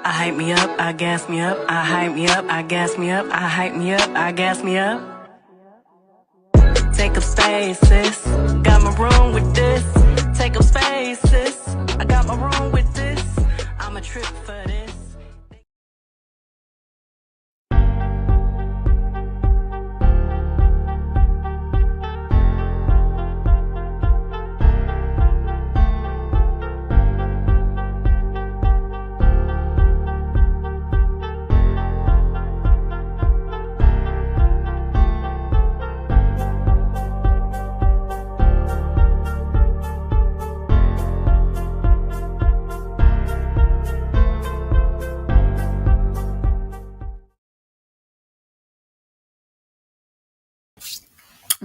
I hype me up, I gas me up, I hype me up, I gas me up, I hype me up, I gas me up. Take up space, sis. Got my room with this. Take up space, sis. I got my room with this. I'm a trip for this.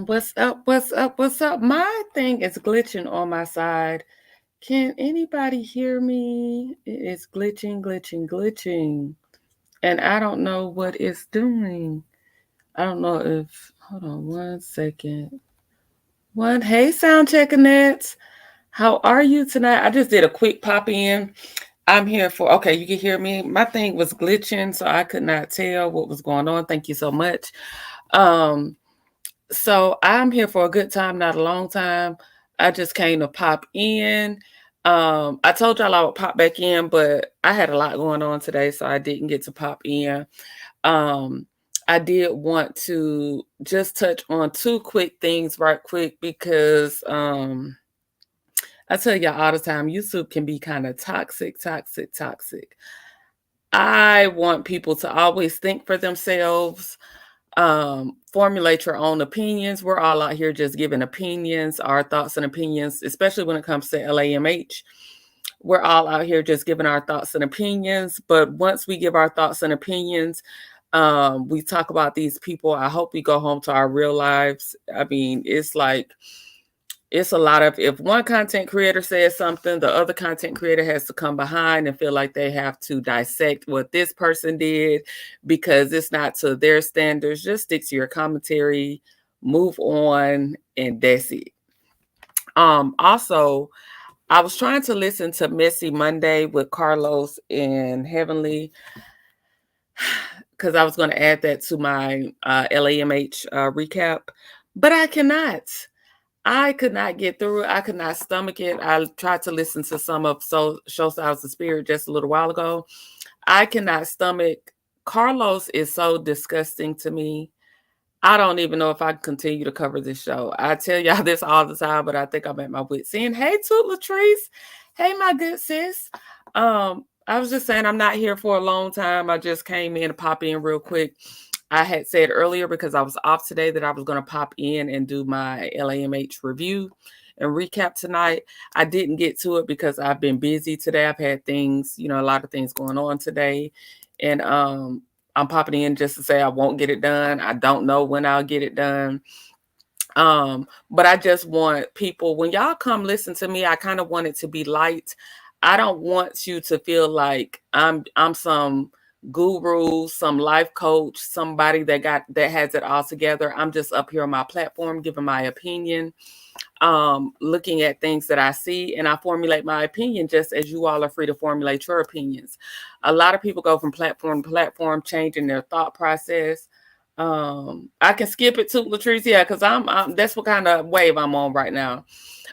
What's up? What's up? What's up? My thing is glitching on my side. Can anybody hear me? It is glitching. And I don't know what it's doing. I don't know if, hold on 1 second. Hey, sound checking nets. How are you tonight? I just did a quick pop in. I'm here for, okay, you can hear me. My thing was glitching, so I could not tell what was going on. Thank you so much. So I'm here for a good time, not a long time. I just came to pop in. I told y'all I would pop back in, but I had a lot going on today, so I didn't get to pop in. I did want to just touch on two quick things right quick because I tell y'all all the time, YouTube can be kind of toxic. I want people to always think for themselves. Formulate your own opinions. We're all out here just giving opinions, our thoughts and opinions, especially when it comes to LAMH. We're all out here just giving our thoughts and opinions. But once we give our thoughts and opinions, we talk about these people. I hope we go home to our real lives. I mean, it's like, it's a lot of, if one content creator says something, the other content creator has to come behind and feel like they have to dissect what this person did because it's not to their standards. Just stick to your commentary, move on, and that's it. Also, I was trying to listen to Messy Monday with Carlos and Heavenly because I was going to add that to my LAMH recap, but I cannot. I could not get through it. I could not stomach it. I tried to listen to some of Show Styles of Spirit just a little while ago. I cannot stomach. Carlos is so disgusting to me. I don't even know if I can continue to cover this show. I tell y'all this all the time, but I think I'm at my wit's end. Hey, Toot Latrice. Hey, my good sis. I was just saying I'm not here for a long time. I just came in to pop in real quick. I had said earlier because I was off today that I was going to pop in and do my LAMH review and recap tonight. I didn't get to it because I've been busy today. I've had things, a lot of things going on today. And I'm popping in just to say I won't get it done. I don't know when I'll get it done. But I just want people, when y'all come listen to me, I kind of want it to be light. I don't want you to feel like I'm some guru, some life coach, somebody that has it all together. I'm just up here on my platform giving my opinion, looking at things that I see, and I formulate my opinion just as you all are free to formulate your opinions. A lot of people go from platform to platform, changing their thought process. I can skip it to Latrice, yeah, because I'm that's what kind of wave I'm on right now.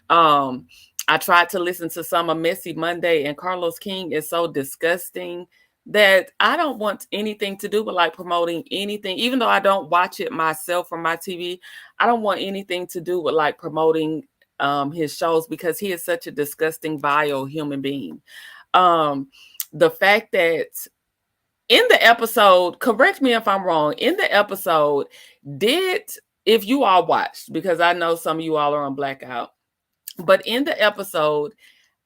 I tried to listen to some of Messy Monday, and Carlos King is so disgusting that I don't want anything to do with like promoting anything, even though I don't watch it myself from my TV. I don't want anything to do with like promoting his shows because he is such a disgusting, vile human being. The fact that in the episode, correct me if I'm wrong, in the episode, if you all watched, because I know some of you all are on blackout, but in the episode,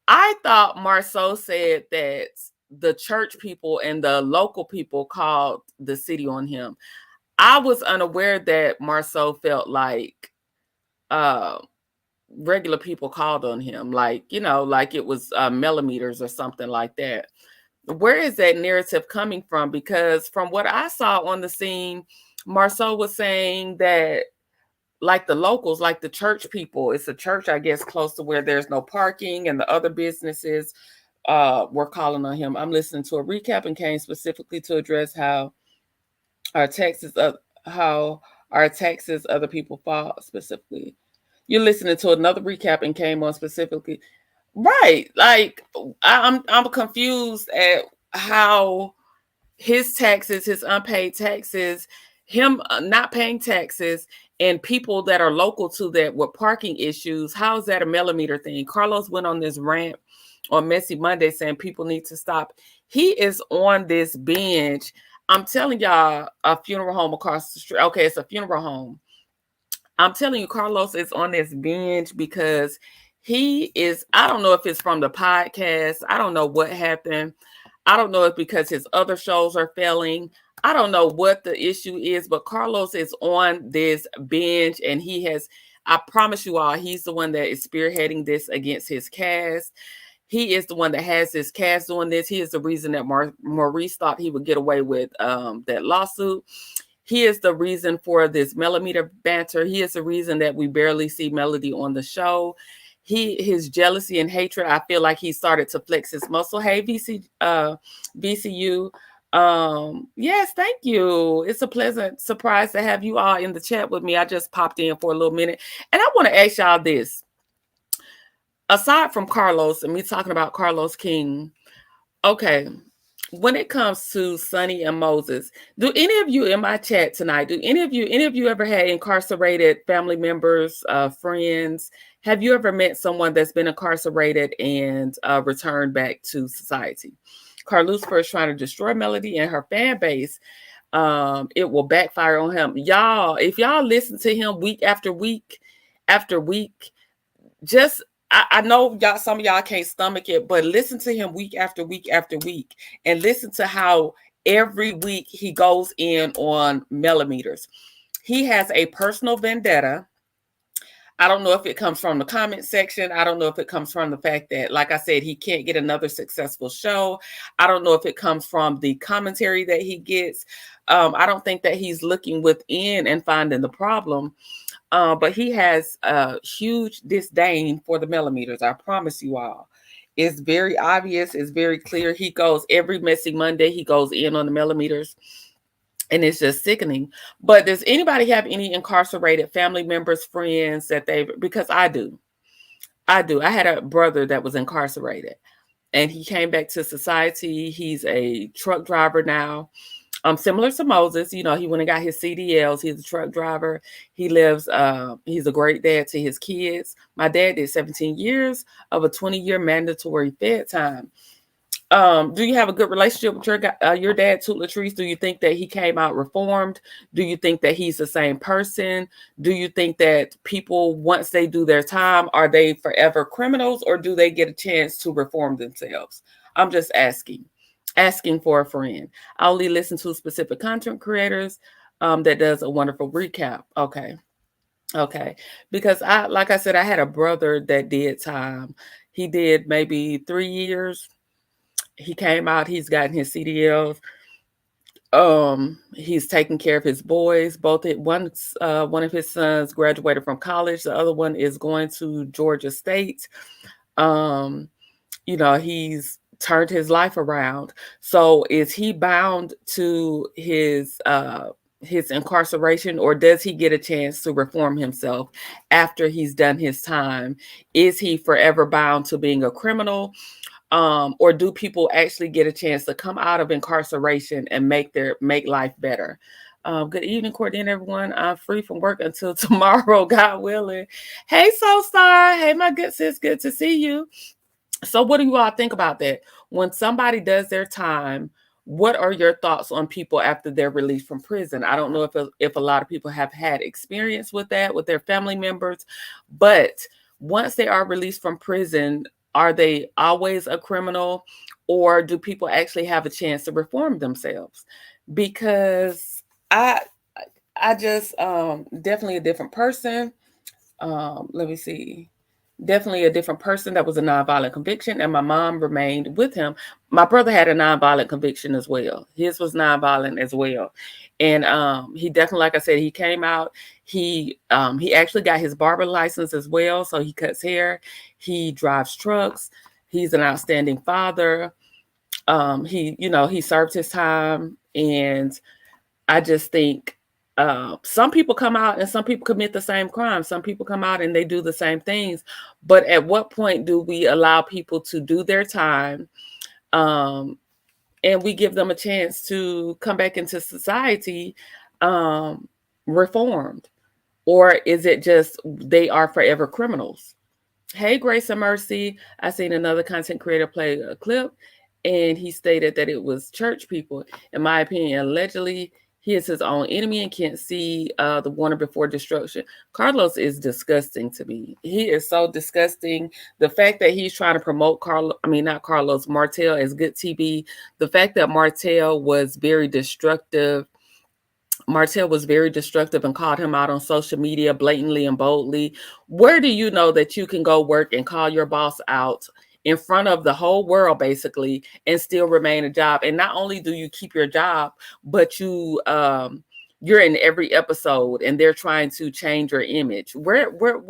I thought Marceau said that the church people and the local people called the city on him. I was unaware that Marceau felt like regular people called on him, like it was millimeters or something like that. Where is that narrative coming from? Because from what I saw on the scene, Marceau was saying that like the locals, like the church people, it's a church, I guess, close to where there's no parking and the other businesses. were calling on him. I'm listening to a recap and came specifically to address how our taxes, other people fall specifically. You're listening to another recap and came on specifically, right? Like I'm confused at how his taxes, his unpaid taxes, him not paying taxes, and people that are local to that with parking issues. How is that a millimeter thing? Carlos went on this rant on Messy Monday saying people need to stop. He is on this binge. I'm telling y'all, a funeral home across the street. Okay, it's a funeral home. I'm telling you, Carlos is on this binge because he is, I don't know if it's from the podcast. I don't know what happened. I don't know if because his other shows are failing. I don't know what the issue is, but Carlos is on this binge and he has, I promise you all, he's the one that is spearheading this against his cast. He is the one that has his cast doing this. He is the reason that Maurice thought he would get away with that lawsuit. He is the reason for this millimeter banter. He is the reason that we barely see Melody on the show. His jealousy and hatred, I feel like he started to flex his muscle. Hey, VCU. Yes, thank you. It's a pleasant surprise to have you all in the chat with me. I just popped in for a little minute. And I want to ask y'all this. Aside from Carlos and me talking about Carlos King, okay, when it comes to Sonny and Moses, do any of you in my chat tonight, do any of you ever had incarcerated family members, friends? Have you ever met someone that's been incarcerated and returned back to society? Carlos first trying to destroy Melody and her fan base. It will backfire on him. Y'all, if y'all listen to him week after week after week, just I know y'all, some of y'all can't stomach it, but listen to him week after week after week and listen to how every week he goes in on millimeters. He has a personal vendetta. I don't know if it comes from the comment section. I don't know if it comes from the fact that, like I said, he can't get another successful show. I don't know if it comes from the commentary that he gets. I don't think that he's looking within and finding the problem. But he has a huge disdain for the millimeters. I promise you all. It's very obvious. It's very clear. He goes every Messy Monday. He goes in on the millimeters. And it's just sickening. But does anybody have any incarcerated family members, friends that because I do. I had a brother that was incarcerated. And he came back to society. He's a truck driver now. Similar to Moses, you know, he went and got his CDLs. He's a truck driver. He lives, he's a great dad to his kids. My dad did 17 years of a 20-year mandatory fed time. Do you have a good relationship with your dad, Toot Latrice? Do you think that he came out reformed? Do you think that he's the same person? Do you think that people, once they do their time, are they forever criminals or do they get a chance to reform themselves? I'm just asking for a friend. I only listen to specific content creators that does a wonderful recap. Okay. Because like I said, I had a brother that did time. He did maybe 3 years. He came out, he's gotten his CDLs. He's taking care of his boys. One of his sons graduated from college. The other one is going to Georgia State. You know, he's turned his life around. So is he bound to his incarceration, or does he get a chance to reform himself after he's done his time? Is he forever bound to being a criminal? Or do people actually get a chance to come out of incarceration and make life better? Good evening, Courtney, everyone. I'm free from work until tomorrow, God willing. Hey, Soul Star. Hey, my good sis. Good to see you. So what do you all think about that? When somebody does their time, what are your thoughts on people after they're released from prison? I don't know if a lot of people have had experience with that with their family members, but once they are released from prison, are they always a criminal, or do people actually have a chance to reform themselves? Because I just definitely a different person. Let me see. Definitely a different person. That was a nonviolent conviction, and my mom remained with him. My brother had a nonviolent conviction as well. His was nonviolent as well. And he definitely, like I said, he came out. He actually got his barber license as well. So he cuts hair. He drives trucks. He's an outstanding father. He served his time, and I just think some people come out and some people commit the same crime. Some people come out and they do the same things. But at what point do we allow people to do their time, and we give them a chance to come back into society reformed? Or is it just they are forever criminals? Hey, Grace and Mercy. I seen another content creator play a clip, and he stated that it was church people. In my opinion, allegedly, he is his own enemy and can't see the warning before destruction. Carlos is disgusting to me. He is so disgusting. The fact that he's trying to promote Martell as good TV. The fact that Martell was very destructive and called him out on social media blatantly and boldly. Where do you know that you can go work and call your boss out in front of the whole world, basically, and still remain a job? And not only do you keep your job, but you're in every episode and they're trying to change your image. Where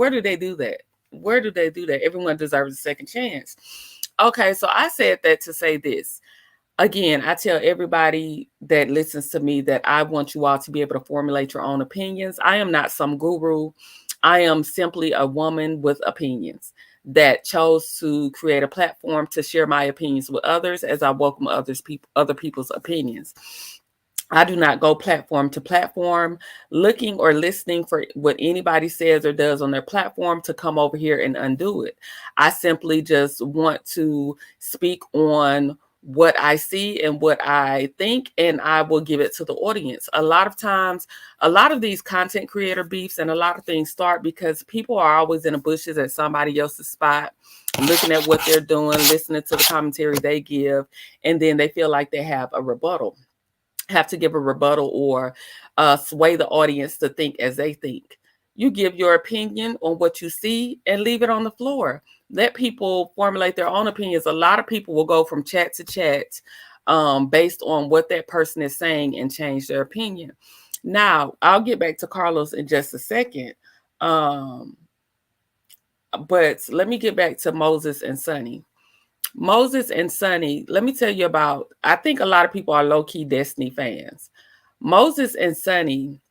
do they do that? Where do they do that? Everyone deserves a second chance. Okay, so I said that to say this. Again, I tell everybody that listens to me that I want you all to be able to formulate your own opinions. I am not some guru. I am simply a woman with opinions that chose to create a platform to share my opinions with others as I welcome other people's opinions. I do not go platform to platform looking or listening for what anybody says or does on their platform to come over here and undo it. I simply just want to speak on what I see and what I think, and I will give it to the audience. A lot of times, a lot of these content creator beefs and a lot of things start because people are always in the bushes at somebody else's spot, looking at what they're doing, listening to the commentary they give, and then they feel like they have to give a rebuttal or sway the audience to think as they think. You give your opinion on what you see and leave it on the floor. Let people formulate their own opinions. A lot of people will go from chat to chat based on what that person is saying and change their opinion. Now, I'll get back to Carlos in just a second. But let me get back to Moses and Sonny. Moses and Sonny, let me tell you about, I think a lot of people are low-key Destiny fans. Moses and Sonny,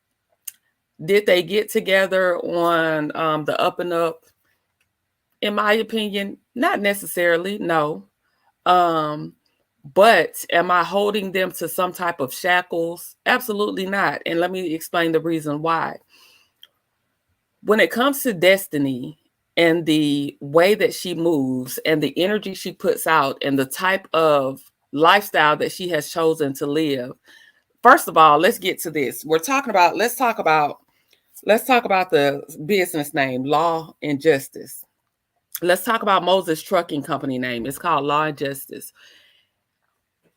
did they get together on the Up and Up? In my opinion, not necessarily, no. But am I holding them to some type of shackles? Absolutely not. And let me explain the reason why. When it comes to Destiny and the way that she moves and the energy she puts out and the type of lifestyle that she has chosen to live, first of all, let's get to this. Let's talk about the business name, Law and Justice. Let's talk about Moses' trucking company name. It's called Law and Justice.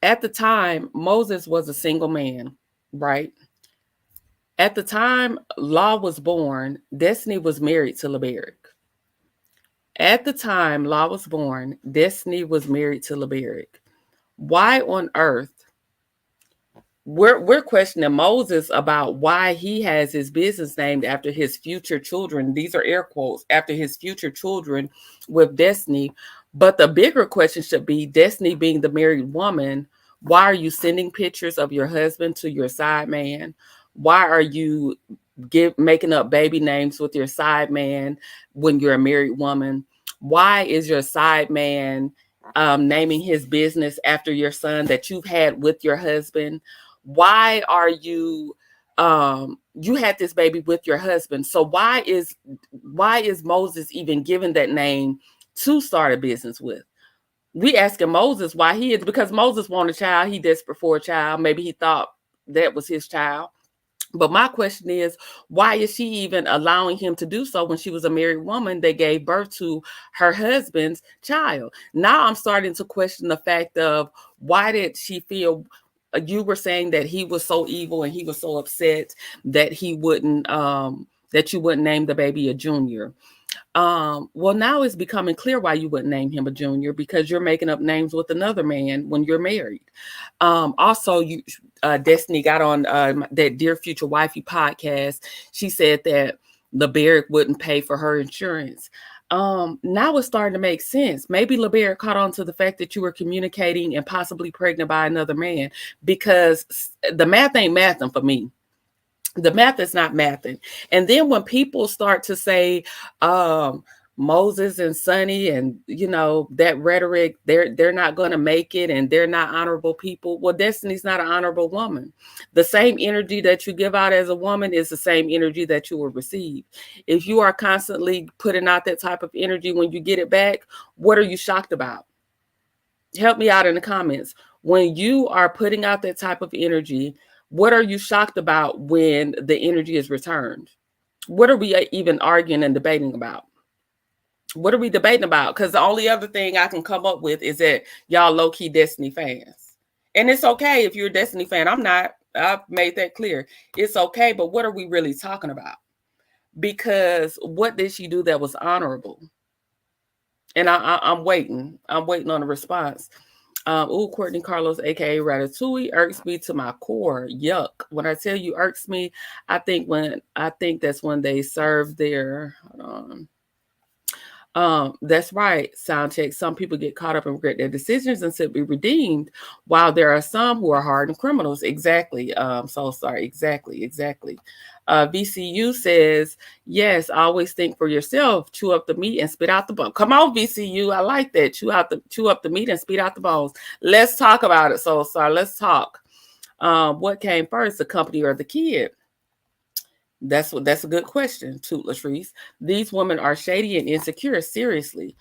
At the time, Moses was a single man, right? At the time Law was born, Destiny was married to LeBaric. At the time Law was born, Destiny was married to LeBaric. Why on earth? We're questioning Moses about why he has his business named after his future children. These are air quotes, after his future children with Destiny. But the bigger question should be, Destiny being the married woman, why are you sending pictures of your husband to your side man? Why are you making up baby names with your side man when you're a married woman? Why is your side man naming his business after your son that you've had with your husband? Why are you you had this baby with your husband? So why is Moses even given that name to start a business with? We asking Moses why he is, because Moses wanted a child. He desperate for a child. Maybe he thought that was his child. But my question is, why is she even allowing him to do so when she was a married woman that gave birth to her husband's child? Now I'm starting to question the fact of, why did she feel, you were saying that he was so evil and he was so upset that he wouldn't, that you wouldn't name the baby a Junior. Well, now it's becoming clear why you wouldn't name him a Junior, because you're making up names with another man when you're married. Also, Destiny got on that Dear Future Wifey podcast. She said that LeBaric wouldn't pay for her insurance. Now it's starting to make sense. Maybe LeBear caught on to the fact that you were communicating and possibly pregnant by another man, because the math ain't mathing for me. The math is not mathing. And then when people start to say, Moses and Sonny and that rhetoric, they're not going to make it and they're not honorable people. Well, Destiny's not an honorable woman. The same energy that you give out as a woman is the same energy that you will receive. If you are constantly putting out that type of energy, when you get it back, what are you shocked about? Help me out in the comments. When you are putting out that type of energy, what are you shocked about when the energy is returned? What are we even arguing and debating about? What are we debating about? Because the only other thing I can come up with is that y'all low-key Destiny fans. And it's okay if you're a Destiny fan. I'm not. I've made that clear. It's okay, but what are we really talking about? Because what did she do that was honorable? And I'm waiting. I'm waiting on a response. Courtney Carlos, aka Ratatouille, irks me to my core. Yuck. When I tell you irks me, I think that's when they serve their that's right. Sound check. Some people get caught up and regret their decisions and should be redeemed, while there are some who are hardened criminals. Exactly. So sorry. Exactly. VCU says, yes, always think for yourself. Chew up the meat and spit out the bone. Come on, VCU. I like that. Chew up the meat and spit out the bones. Let's talk about it. So sorry. Let's talk. What came first, the company or the kid? That's a good question, Toot Latrice. These women are shady and insecure. Seriously.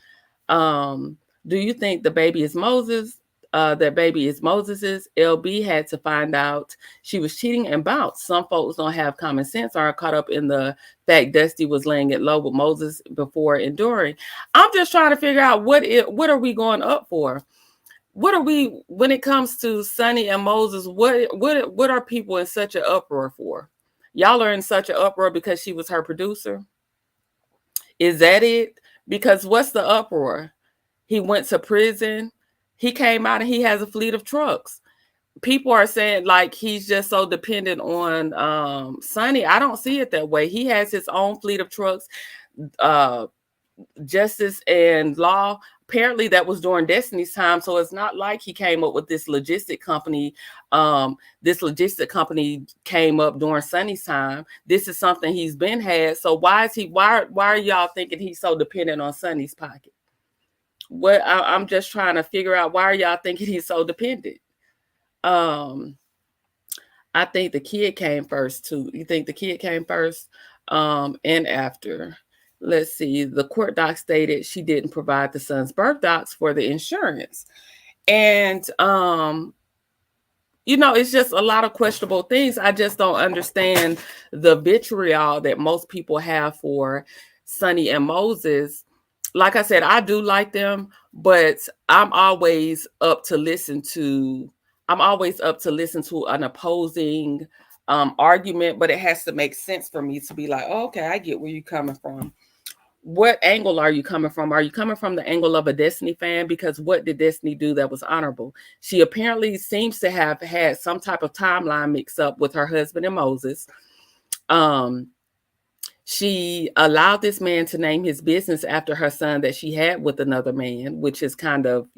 Do you think the baby is Moses? That baby is Moses's? LB had to find out she was cheating and bounced. Some folks don't have common sense or are caught up in the fact Dusty was laying it low with Moses before enduring. I'm just trying to figure out what are we going up for? What are we, when it comes to Sonny and Moses, what are people in such an uproar for? Y'all are in such an uproar because she was her producer? Is that it? Because what's the uproar? He went to prison. He came out and he has a fleet of trucks. People are saying like he's just so dependent on Sonny. I don't see it that way. He has his own fleet of trucks. Justice and Law, apparently that was during Destiny's time, so it's not like he came up with this logistic company. This logistic company came up during Sonny's time. This is something he's been had. So why are y'all thinking he's so dependent on Sonny's pocket? I'm just trying to figure out, why are y'all thinking he's so dependent? I think the kid came first too. You think the kid came first and after? Let's see. The court doc stated she didn't provide the son's birth docs for the insurance. And, it's just a lot of questionable things. I just don't understand the vitriol that most people have for Sonny and Moses. Like I said, I do like them, but I'm always up to listen to an opposing argument, but it has to make sense for me to be like, oh, okay, I get where you're coming from. What angle are you coming from? Are you coming from the angle of a Destiny fan? Because what did Destiny do that was honorable? She apparently seems to have had some type of timeline mix up with her husband and Moses. She allowed this man to name his business after her son that she had with another man, which is kind of,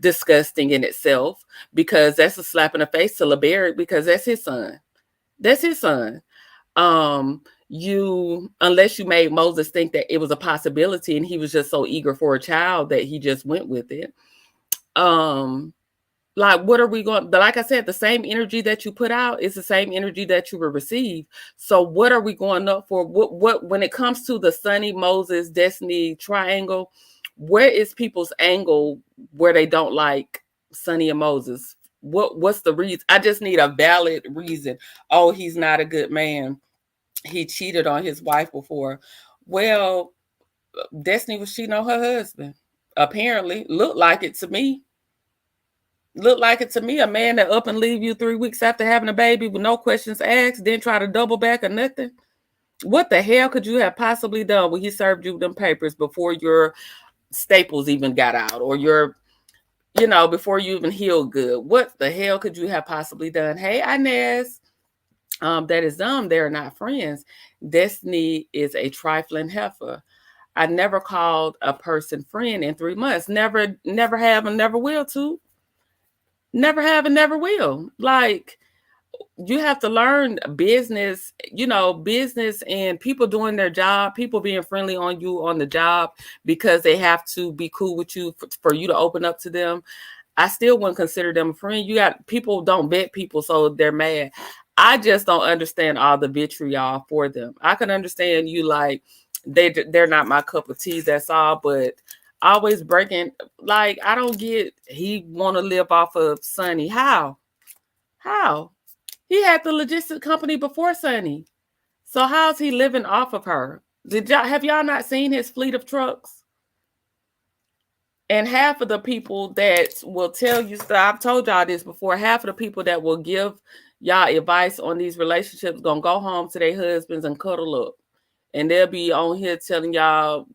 disgusting in itself, because that's a slap in the face to LeBaric, because that's his son. That's his son. Unless you made Moses think that it was a possibility and he was just so eager for a child that he just went with it. Like, what are we going? But like I said, the same energy that you put out is the same energy that you will receive. So what are we going up for? What when it comes to the Sonny, Moses, Destiny triangle, where is people's angle where they don't like Sonny and Moses? What's the reason? I just need a valid reason. Oh, he's not a good man. He cheated on his wife before. Well, Destiny was cheating on her husband. Apparently, looked like it to me. A man that up and leave you 3 weeks after having a baby with no questions asked, then try to double back or nothing. What the hell could you have possibly done when he served you them papers before your staples even got out, or before you even healed good? What the hell could you have possibly done? Hey, Inez. That is dumb. They're not friends. Destiny is a trifling heifer. I never called a person friend in 3 months. Never have and never will to. Never have and never will. Like, you have to learn business, business and people doing their job, people being friendly on you on the job because they have to be cool with you for you to open up to them. I still wouldn't consider them a friend. You got people don't vet people, so they're mad. I just don't understand all the vitriol for them. I can understand you like they're not my cup of tea, that's all, but always breaking, like, I don't get he want to live off of Sonny. How? He had the logistics company before Sonny. So how's he living off of her? Have y'all not seen his fleet of trucks? And half of the people that will tell you stuff, I've told y'all this before, half of the people that will give y'all advice on these relationships gonna go home to their husbands and cuddle up. And they'll be on here telling y'all,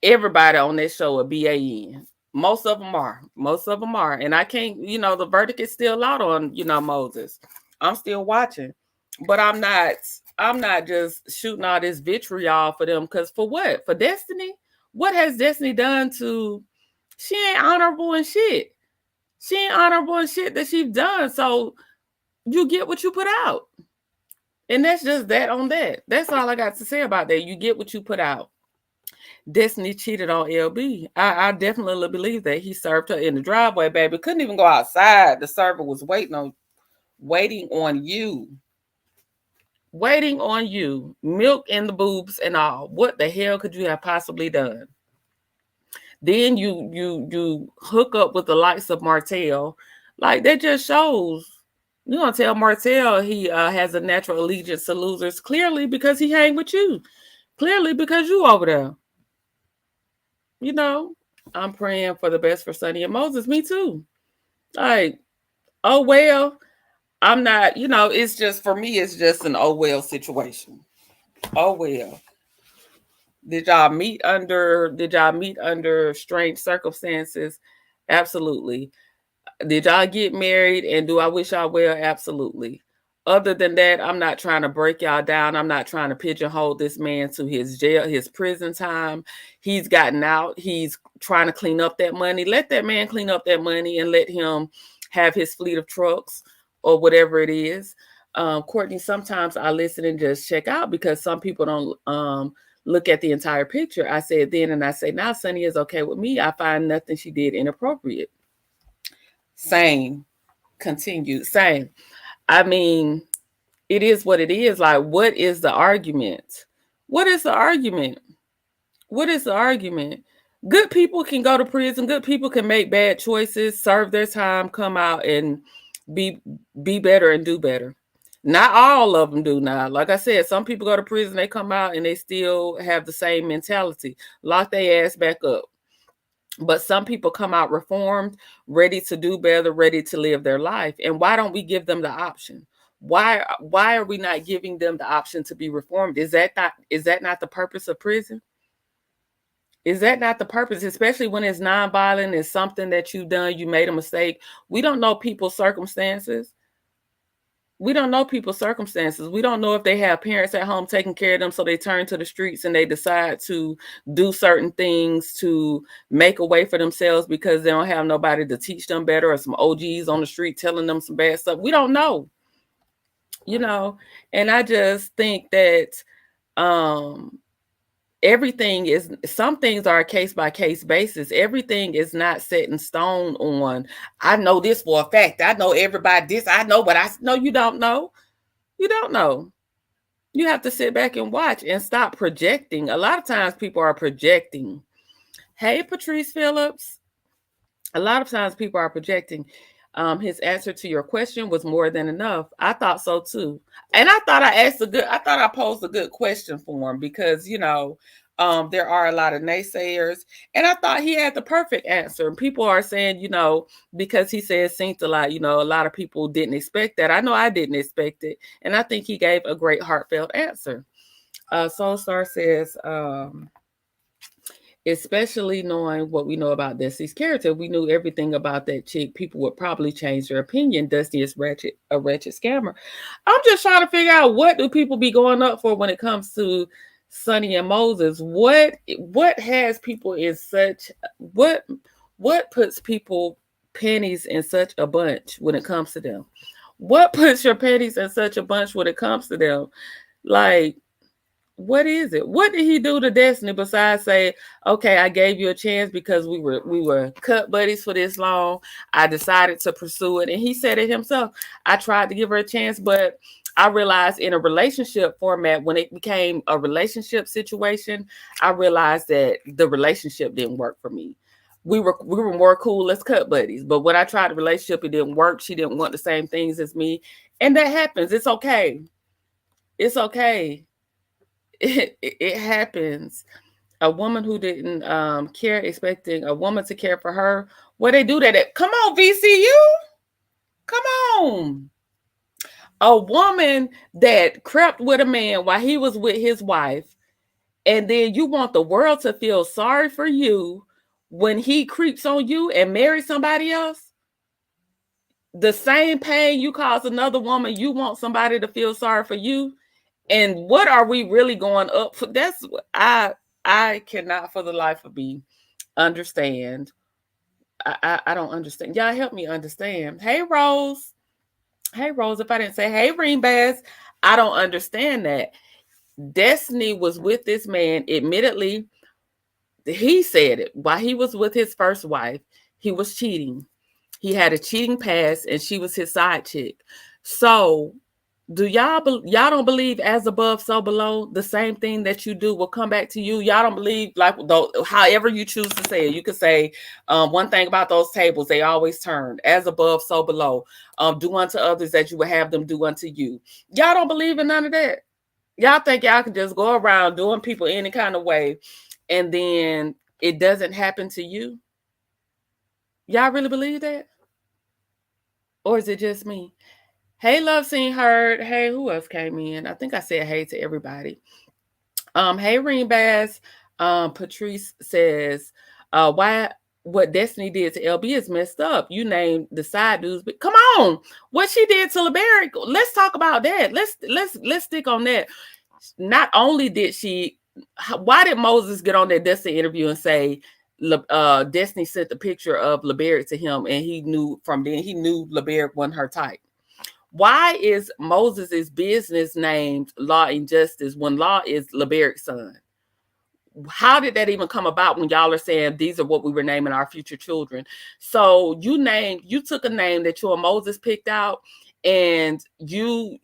everybody on this show a BAN. Most of them are. And I can't, the verdict is still out on, Moses. I'm still watching. But I'm not just shooting all this vitriol for them. Because for what? For Destiny? What has Destiny done to... She ain't honorable in shit. That she's done. So you get what you put out. And that's just that on that. That's all I got to say about that. You get what you put out. Destiny cheated on LB. I definitely believe that. He served her in the driveway, baby. Couldn't even go outside. The server was waiting on you. Waiting on you. Milk in the boobs and all. What the hell could you have possibly done? Then you hook up with the likes of Martell. Like, that just shows. You're going to tell Martell he has a natural allegiance to losers, clearly because he hang with you. Clearly because you over there. I'm praying for the best for Sonny and Moses. Me too. Like, oh well. I'm not, it's just, for me, it's just an oh well situation. Oh well. Did y'all meet under strange circumstances? Absolutely. Did y'all get married, and do I wish y'all well? Absolutely. Other than that, I'm not trying to break y'all down. I'm not trying to pigeonhole this man to his prison time. He's gotten out. He's trying to clean up that money. Let that man clean up that money and let him have his fleet of trucks or whatever it is. Courtney, sometimes I listen and just check out because some people don't look at the entire picture. I said then and I say now, Sonny is okay with me. I find nothing she did inappropriate. Same. Continued. Same. I mean, it is what it is. Like, what is the argument? What is the argument? Good people can go to prison. Good people can make bad choices, serve their time, come out and be better and do better. Not all of them do now. Like I said, some people go to prison, they come out and they still have the same mentality. Lock their ass back up. But some people come out reformed, ready to do better, ready to live their life. And why don't we give them the option? Why are we not giving them the option to be reformed? Is that not the purpose of prison? Is that not the purpose? Especially when it's nonviolent, it's something that you've done, you made a mistake. We don't know people's circumstances. We don't know if they have parents at home taking care of them, so they turn to the streets and they decide to do certain things to make a way for themselves because they don't have nobody to teach them better, or some OGs on the street telling them some bad stuff. We don't know. And I just think that some things are a case-by-case basis. Everything is not set in stone on, I know this for a fact. I know everybody this. I know, but no, you don't know. You don't know. You have to sit back and watch and stop projecting. A lot of times people are projecting. Hey, Patrice Phillips. A lot of times people are projecting. His answer to your question was more than enough. I thought so too. And I thought I posed a good question for him because, there are a lot of naysayers, and I thought he had the perfect answer. And people are saying, because he said synced a lot, a lot of people didn't expect that. I know I didn't expect it. And I think he gave a great heartfelt answer. Soulstar says, especially knowing what we know about Dusty's character, we knew everything about that chick. People would probably change their opinion. Dusty is a wretched scammer. I'm just trying to figure out, what do people be going up for when it comes to Sonny and Moses, what has people in such what puts people pennies in such a bunch when it comes to them? What puts your pennies in such a bunch when it comes to them? Like, what is it? What did he do to Destiny besides say, okay, I gave you a chance because we were cut buddies for this long. I decided to pursue it. And he said it himself. I tried to give her a chance, but I realized in a relationship format, when it became a relationship situation, I realized that the relationship didn't work for me. We were more cool as cut buddies. But when I tried the relationship, it didn't work. She didn't want the same things as me. And that happens. It's okay. It's okay. It happens. A woman who didn't care, expecting a woman to care for her. What they do that at? Come on, VCU. Come on. A woman that crept with a man while he was with his wife, and then you want the world to feel sorry for you when he creeps on you and marries somebody else. The same pain you cause another woman, you want somebody to feel sorry for you. And what are we really going up for? That's what I cannot for the life of me understand. I don't understand. Y'all help me understand. Hey Rose. Hey Rose, if I didn't say hey Ring Bass, I don't understand that. Destiny was with this man. Admittedly, he said it. While he was with his first wife, he was cheating. He had a cheating past and she was his side chick. So do y'all don't believe as above so below? The same thing that you do will come back to you. Y'all don't believe, like, though, however you choose to say it. You could say one thing about those tables, they always turn as above so below. Do unto others that you would have them do unto you. Y'all don't believe in none of that. Y'all think y'all can just go around doing people any kind of way and then it doesn't happen to you? Y'all really believe that? Or is it just me? Hey, Love Seen Heard. Hey, who else came in? I think I said hey to everybody. Hey, Ring Bass. Patrice says, why what Destiny did to LB is messed up. You named the side dudes, but come on, what she did to LeBaric, let's talk about that. Let's stick on that. Not only did she, why did Moses get on that Destiny interview and say Destiny sent the picture of LeBaric to him, and he knew from then LeBaric wasn't her type? Why is Moses's business named Law and Justice when Law is LeBaric's son? How did that even come about when y'all are saying these are what we were naming our future children? So you took a name that you and Moses picked out, and you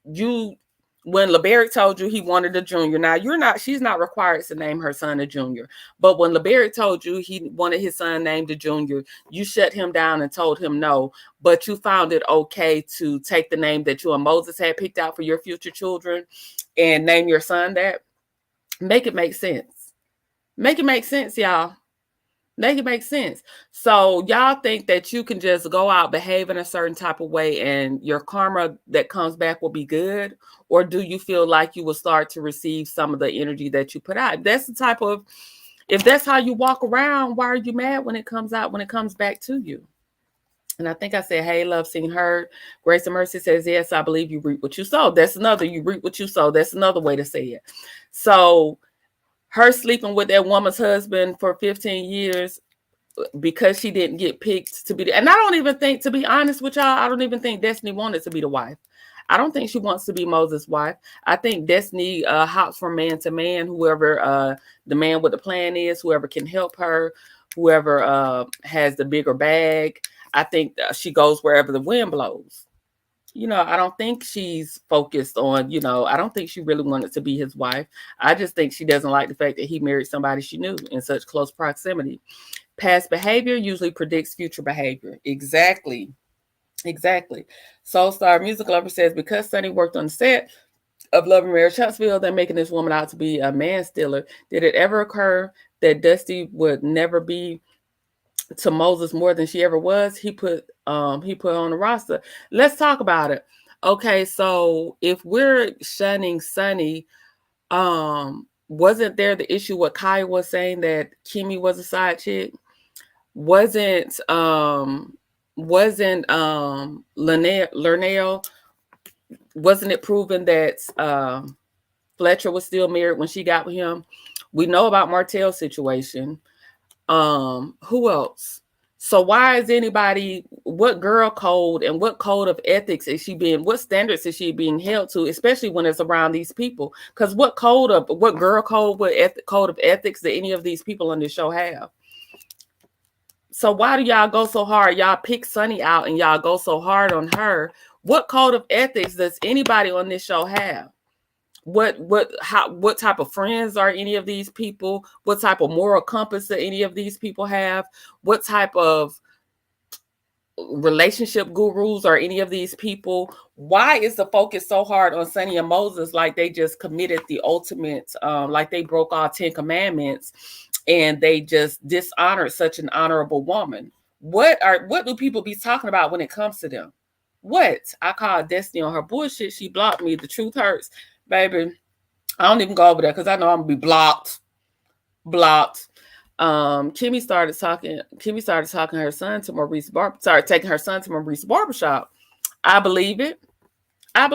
when LeBaric told you he wanted a junior. Now she's not required to name her son a junior, but when LeBaric told you he wanted his son named a junior, you shut him down and told him no, but you found it okay to take the name that you and Moses had picked out for your future children and name your son that. Make it make sense. Make it make sense, y'all. Make it make sense. So y'all think that you can just go out, behave in a certain type of way, and your karma that comes back will be good? Or do you feel like you will start to receive some of the energy that you put out? If that's how you walk around, why are you mad when it comes back to you? And I think I said, hey, Love Seen Heard. Grace and Mercy says, yes, I believe you reap what you sow. You reap what you sow. That's another way to say it. So her sleeping with that woman's husband for 15 years because she didn't get picked to be and I don't even think, to be honest with y'all, I don't even think Destiny wanted to be the wife. I don't think she wants to be Moses' wife. I think Destiny hops from man to man, whoever the man with the plan is, whoever can help her, whoever has the bigger bag. I think she goes wherever the wind blows. I don't think she's focused on, I don't think she really wanted to be his wife. I just think she doesn't like the fact that he married somebody she knew in such close proximity. Past behavior usually predicts future behavior. Exactly. Soul Star Music Lover says, because Sonny worked on the set of Love and Marriage Huntsville, they're making this woman out to be a man stealer. Did it ever occur that Dusty would never be to Moses more than she ever was? He put on the roster. Let's talk about it. Okay, so if we're shunning Sonny, wasn't there the issue what Kaya was saying that Kimmy was a side chick? Wasn't Lernell, wasn't it proven that Fletcher was still married when she got with him. We know about Martell's situation. Who else? So why is anybody, what girl code and what code of ethics is she being, what standards is she being held to, especially when it's around these people? Because what girl code, code of ethics that any of these people on this show have? So why do y'all go so hard? Y'all pick Sunny out and y'all go so hard on her. What code of ethics does anybody on this show have? What type of friends are any of these people? What type of moral compass do any of these people have? What type of relationship gurus are any of these people? Why is the focus so hard on Sunny and Moses, like they just committed the ultimate, like they broke all 10 commandments and they just dishonored such an honorable woman? What do people be talking about when it comes to them? What? I called Destiny on her bullshit. She blocked me. The truth hurts. Baby, I don't even go over there because I know I'm gonna be blocked. Kimmy started talking her son to Maurice taking her son to Maurice barbershop. I believe it. And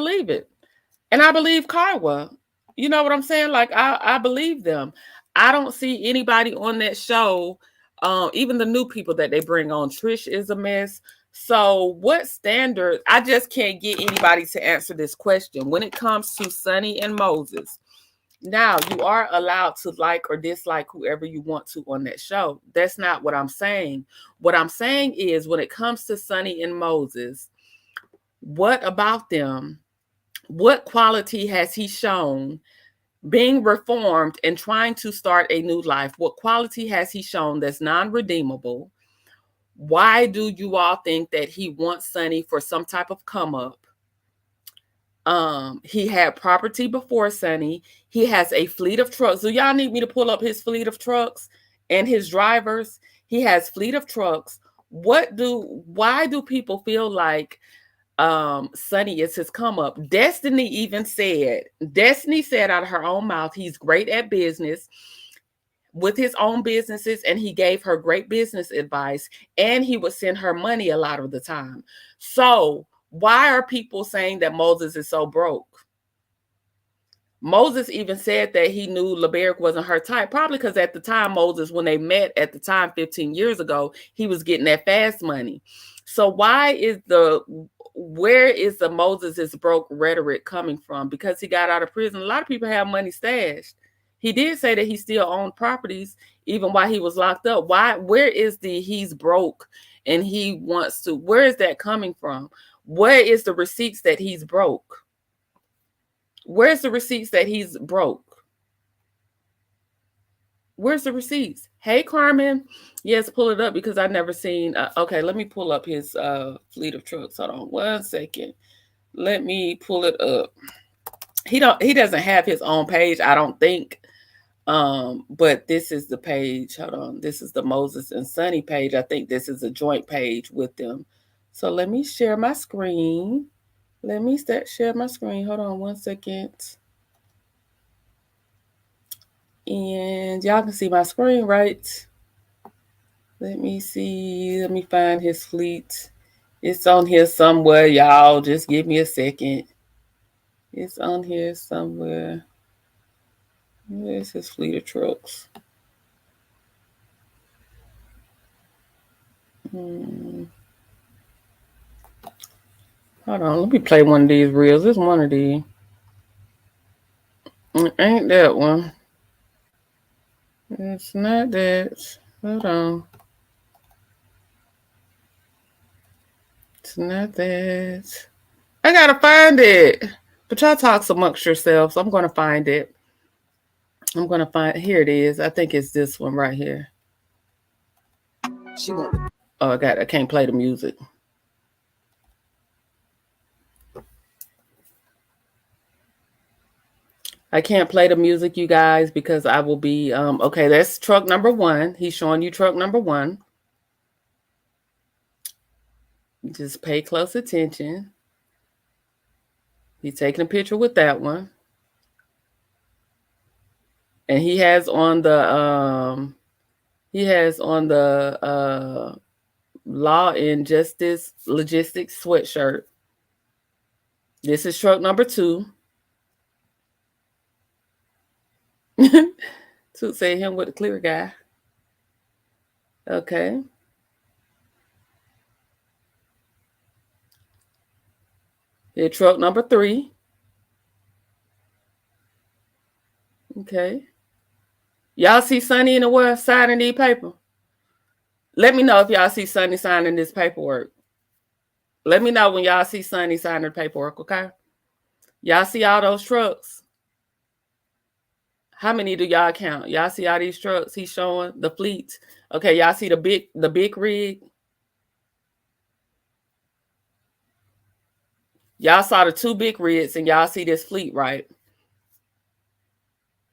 I believe Kaiwa. You know what I'm saying? Like I believe them. I don't see anybody on that show, even the new people that they bring on. Trish is a mess. So what standard? I just can't get anybody to answer this question. When it comes to Sunny and Moses, now you are allowed to like or dislike whoever you want to on that show. That's not what I'm saying. What I'm saying is when it comes to Sunny and Moses, what about them? What quality has he shown being reformed and trying to start a new life? What quality has he shown that's non-redeemable? Why do you all think that he wants Sunny for some type of come up? He had property before Sunny. He has a fleet of trucks. Do y'all need me to pull up his fleet of trucks and his drivers? He has fleet of trucks. Why do people feel like Sunny is his come up? Destiny said out of her own mouth, he's great at business with his own businesses, and he gave her great business advice, and he would send her money a lot of the time. So why are people saying that Moses is so broke? Moses even said that he knew LeBaric wasn't her type, probably because at the time, Moses, when they met at the time 15 years ago, he was getting that fast money. So where is the Moses is broke rhetoric coming from? Because he got out of prison. A lot of people have money stashed. He did say that he still owned properties even while he was locked up. Where is the he's broke and he wants to, where is that coming from? Where is the receipts that he's broke? Where's the receipts that he's broke? Where's the receipts? Hey, Carmen. Yes, pull it up because I've never seen. Okay, let me pull up his fleet of trucks. Hold on 1 second. Let me pull it up. He doesn't have his own page, I don't think. But this is the page. Hold on. This is the Moses and Sunny page. I think this is a joint page with them. So let me share my screen. Share my screen. Hold on 1 second. And y'all can see my screen, right? Let me see. Let me find his fleet. It's on here somewhere, y'all. Just give me a second. It's on here somewhere. Where's his fleet of trucks? Hold on. Let me play one of these reels. It's one of these. It ain't that one. It's not that. Hold on. It's not that. I gotta find it. But y'all talk amongst yourselves. I'm gonna find it. Here it is. I think it's this one right here. I can't play the music. I can't play the music, you guys, because I will be okay. That's truck number 1. He's showing you truck number 1. Just pay close attention. He's taking a picture with that one. And he has on the Law and Justice Logistics sweatshirt. This is truck number 2. To say him with the clear guy. Okay. Here, truck number 3. Okay. Y'all see Sonny in the world signing these paper? Let me know if y'all see Sonny signing this paperwork. Let me know when y'all see Sonny signing the paperwork, okay? Y'all see all those trucks? How many do y'all count? Y'all see all these trucks he's showing? The fleet. Okay, y'all see the big rig? Y'all saw the 2 big rigs and y'all see this fleet, right?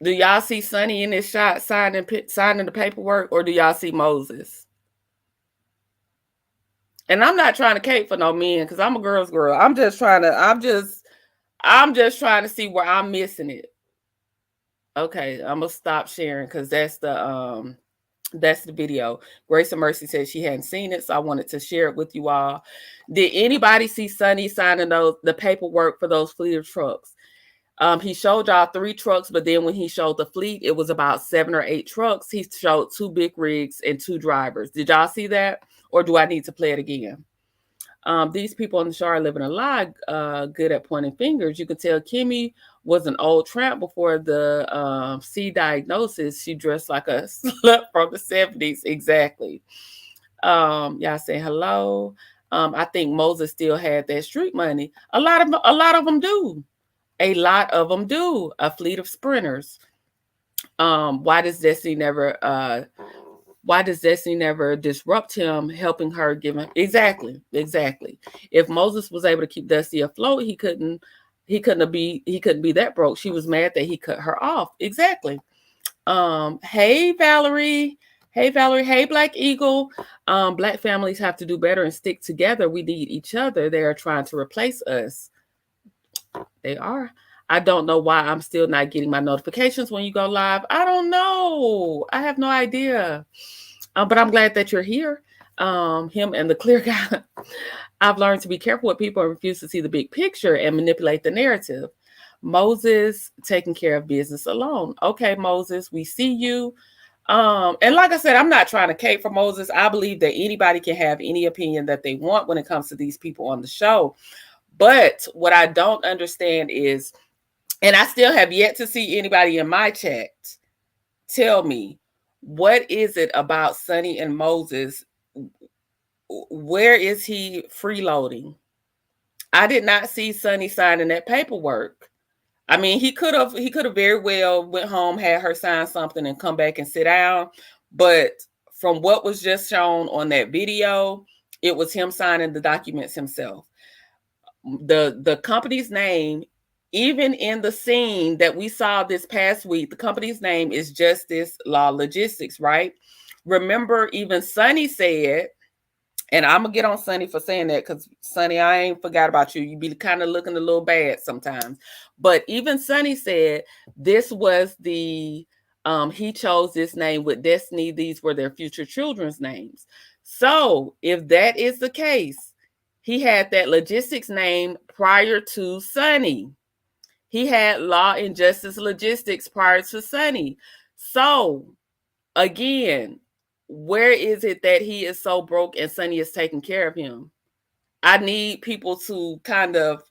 Do y'all see Sonny in this shot signing the paperwork, or do y'all see Moses? And I'm not trying to cape for no men because I'm a girl's girl. I'm just trying to see where I'm missing it. Okay, I'm gonna stop sharing because that's the video. Grace and Mercy said she hadn't seen it, so I wanted to share it with you all. Did anybody see Sonny signing the paperwork for those fleet of trucks? He showed y'all 3 trucks, but then when he showed the fleet, it was about 7 or 8 trucks. He showed 2 big rigs and 2 drivers. Did y'all see that? Or do I need to play it again? These people in the show are living a lie, good at pointing fingers. You can tell Kimmy was an old tramp before the C diagnosis. She dressed like a slut from the 70s. Exactly. Y'all say hello. I think Moses still had that street money. A lot of them do. A lot of them do. A fleet of sprinters. Why does Destiny never disrupt him, helping her give him exactly. If Moses was able to keep Dusty afloat, he couldn't be that broke. She was mad that he cut her off. Exactly. Hey Valerie. Hey Black Eagle. Black families have to do better and stick together. We need each other. They are trying to replace us. They are. I don't know why I'm still not getting my notifications when you go live. I don't know. I have no idea. But I'm glad that you're here. Him and the clear guy. I've learned to be careful with people and refuse to see the big picture and manipulate the narrative. Moses taking care of business alone. Okay, Moses, we see you. And like I said, I'm not trying to cape for Moses. I believe that anybody can have any opinion that they want when it comes to these people on the show. But what I don't understand is, and I still have yet to see anybody in my chat tell me, what is it about Sonny and Moses? Where is he freeloading? I did not see Sonny signing that paperwork. I mean, he could have very well went home, had her sign something, and come back and sit down. But from what was just shown on that video, it was him signing the documents himself. The company's name, even in the scene that we saw this past week, the company's name is Justice Law Logistics, right? Remember, even Sonny said, and I'm gonna get on Sonny for saying that because Sonny, I ain't forgot about you. You be kind of looking a little bad sometimes. But even Sonny said this was he chose this name with Destiny. These were their future children's names. So if that is the case, he had that logistics name prior to Sonny. He had Law and Justice Logistics prior to Sonny. So again, where is it that he is so broke and Sonny is taking care of him? I need people to kind of,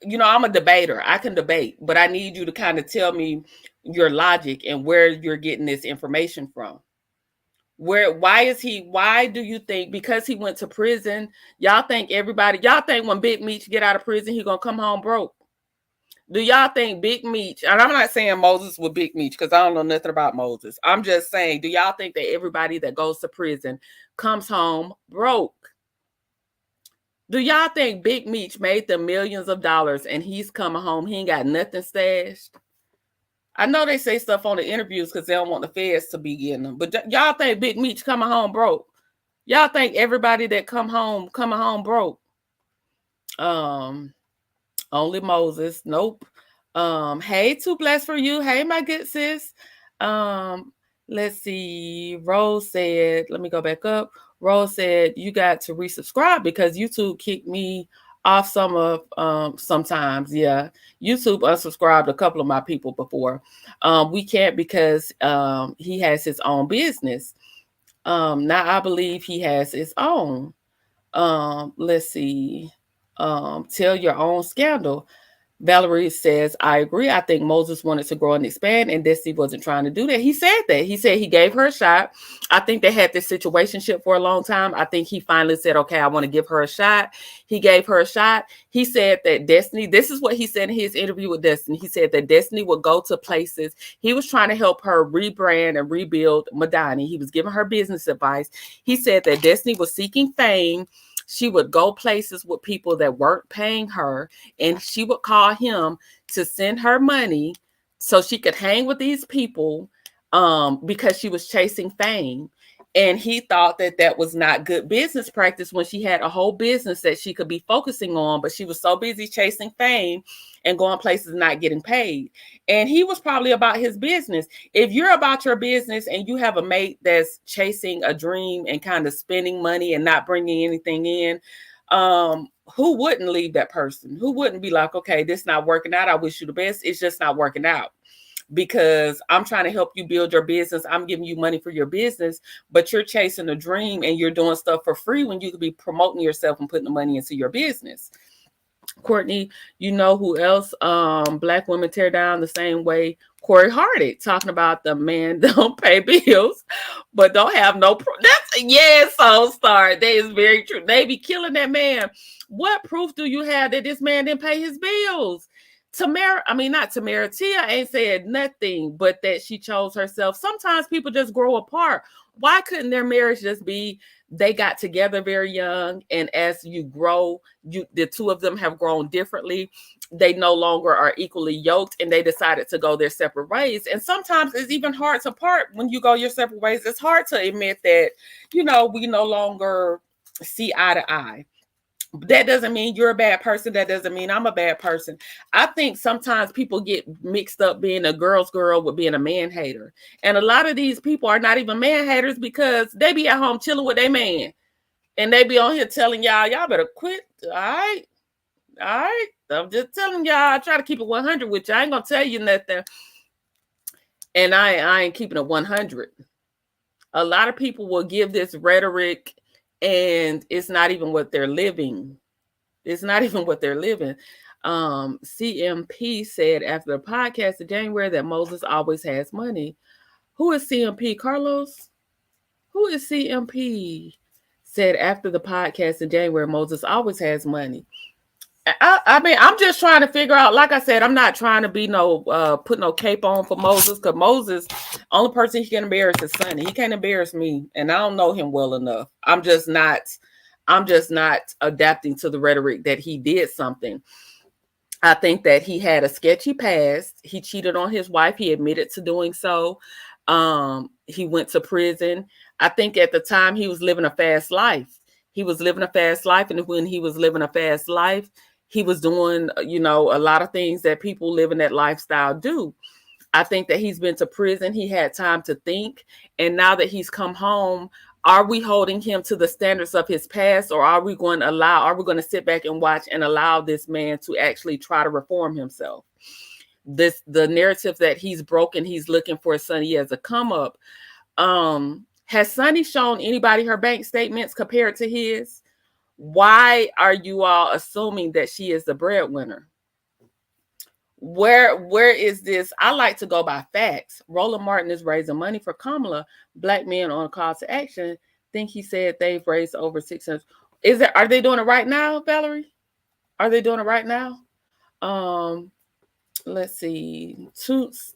I'm a debater. I can debate, but I need you to kind of tell me your logic and where you're getting this information from. Why do you think, because he went to prison, y'all think when Big Meech get out of prison, he gonna come home broke? Do y'all think Big Meech, and I'm not saying Moses with Big Meech because I don't know nothing about Moses. I'm just saying, do y'all think that everybody that goes to prison comes home broke? Do y'all think Big Meech made them millions of dollars and he's coming home, he ain't got nothing stashed? I know they say stuff on the interviews because they don't want the feds to be getting them. But y'all think Big Meech coming home broke? Y'all think everybody that coming home broke? Only Moses. Nope. Hey, too blessed for you. Hey, my good sis. Let's see. Rose said, let me go back up. Rose said, you got to resubscribe because YouTube kicked me off some of sometimes, yeah. YouTube unsubscribed a couple of my people before. We can't because he has his own business. Now I believe he has his own. Let's see. Tell your own scandal. Valerie says, I agree. I think Moses wanted to grow and expand, and Destiny wasn't trying to do that. He said that. He said he gave her a shot. I think they had this situationship for a long time. I think he finally said, okay, I want to give her a shot. He gave her a shot. He said that Destiny, this is what he said in his interview with Destiny. He said that Destiny would go to places. He was trying to help her rebrand and rebuild Madani. He was giving her business advice. He said that Destiny was seeking fame. She would go places with people that weren't paying her, and she would call him to send her money so she could hang with these people because she was chasing fame. And he thought that that was not good business practice when she had a whole business that she could be focusing on, but she was so busy chasing fame and going places not getting paid. And he was probably about his business. If you're about your business and you have a mate that's chasing a dream and kind of spending money and not bringing anything in, who wouldn't leave that person? Who wouldn't be like, okay, this not working out. I wish you the best. It's just not working out because I'm trying to help you build your business. I'm giving you money for your business, but you're chasing a dream and you're doing stuff for free when you could be promoting yourself and putting the money into your business. Courtney, you know who else? Black women tear down the same way. Corey Hardy talking about the man don't pay bills, but don't have no. That's so star. That is very true. They be killing that man. What proof do you have that this man didn't pay his bills? Not Tamara. Tia ain't said nothing, but that she chose herself. Sometimes people just grow apart. Why couldn't their marriage just be they got together very young, and as you grow, the two of them have grown differently. They no longer are equally yoked, and they decided to go their separate ways. And sometimes it's even hard to part when you go your separate ways. It's hard to admit that, we no longer see eye to eye. That doesn't mean you're a bad person. That doesn't mean I'm a bad person. I think sometimes people get mixed up being a girl's girl with being a man hater. And a lot of these people are not even man haters because they be at home chilling with their man. And they be on here telling y'all better quit. All right. I'm just telling y'all, I try to keep it 100 with you. I ain't going to tell you nothing. And I ain't keeping it 100. A lot of people will give this rhetoric and it's not even what they're living. It's not even what they're living. CMP said after the podcast in January that Moses always has money. Who is CMP? Carlos? Who is CMP? Said after the podcast in January, Moses always has money. I'm just trying to figure out, like I said, I'm not trying to be put no cape on for Moses, because Moses, only person he can embarrass is Sonny. He can't embarrass me, and I don't know him well enough. I'm just not adapting to the rhetoric that he did something. I think that he had a sketchy past. He cheated on his wife. He admitted to doing so. He went to prison. I think at the time he was living a fast life. And when he was living a fast life, he was doing, a lot of things that people living that lifestyle do. I think that he's been to prison. He had time to think. And now that he's come home, are we holding him to the standards of his past, or are we going to sit back and watch and allow this man to actually try to reform himself? The narrative that he's broken, he's looking for Sonny as a come up. Has Sonny shown anybody her bank statements compared to his? Why are you all assuming that she is the breadwinner? Where is this? I like to go by facts. Roland Martin is raising money for Kamala. Black men on a call to action. Think he said they've raised over 600. Are they doing it right now, Valerie? Are they doing it right now? Let's see.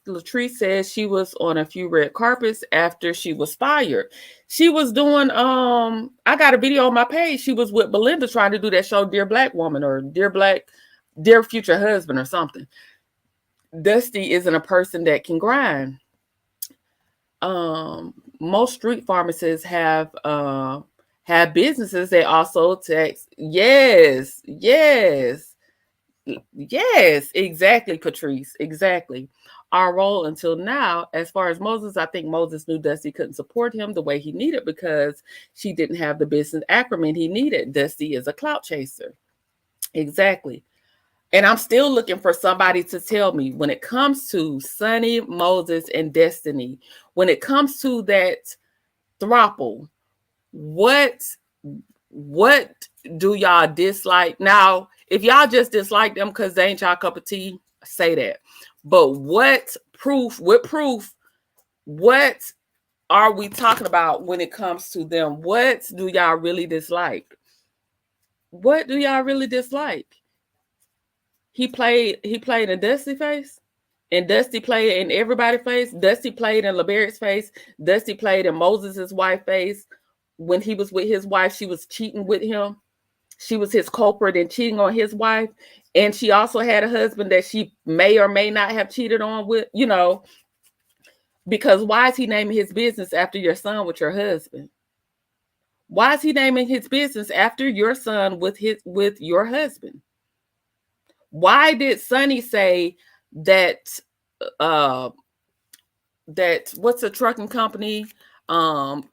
Latrice says she was on a few red carpets after she was fired. She was doing, I got a video on my page. She was with Belinda trying to do that show, Dear Black Woman, or Dear Future Husband, or something. Dusty isn't a person that can grind. Most street pharmacists have businesses. They also text. Yes, exactly, Patrice. Exactly. Our role until now, as far as Moses, I think Moses knew Dusty couldn't support him the way he needed because she didn't have the business acumen he needed. Dusty is a clout chaser. Exactly. And I'm still looking for somebody to tell me when it comes to Sonny, Moses, and Destiny, when it comes to that throuple, what do y'all dislike? Now, if y'all just dislike them because they ain't y'all cup of tea, say that. But what proof, what are we talking about when it comes to them? What do y'all really dislike? What do y'all really dislike? He played in Dusty face, and Dusty played in everybody's face. Dusty played in LeBarrett's face. Dusty played in Moses' wife face. When he was with his wife, she was cheating with him. She was his culprit in cheating on his wife. And she also had a husband that she may or may not have cheated on with, because why is he naming his business after your son with your husband? Why is he naming his business after your son with your husband? Why did Sonny say that what's a trucking company?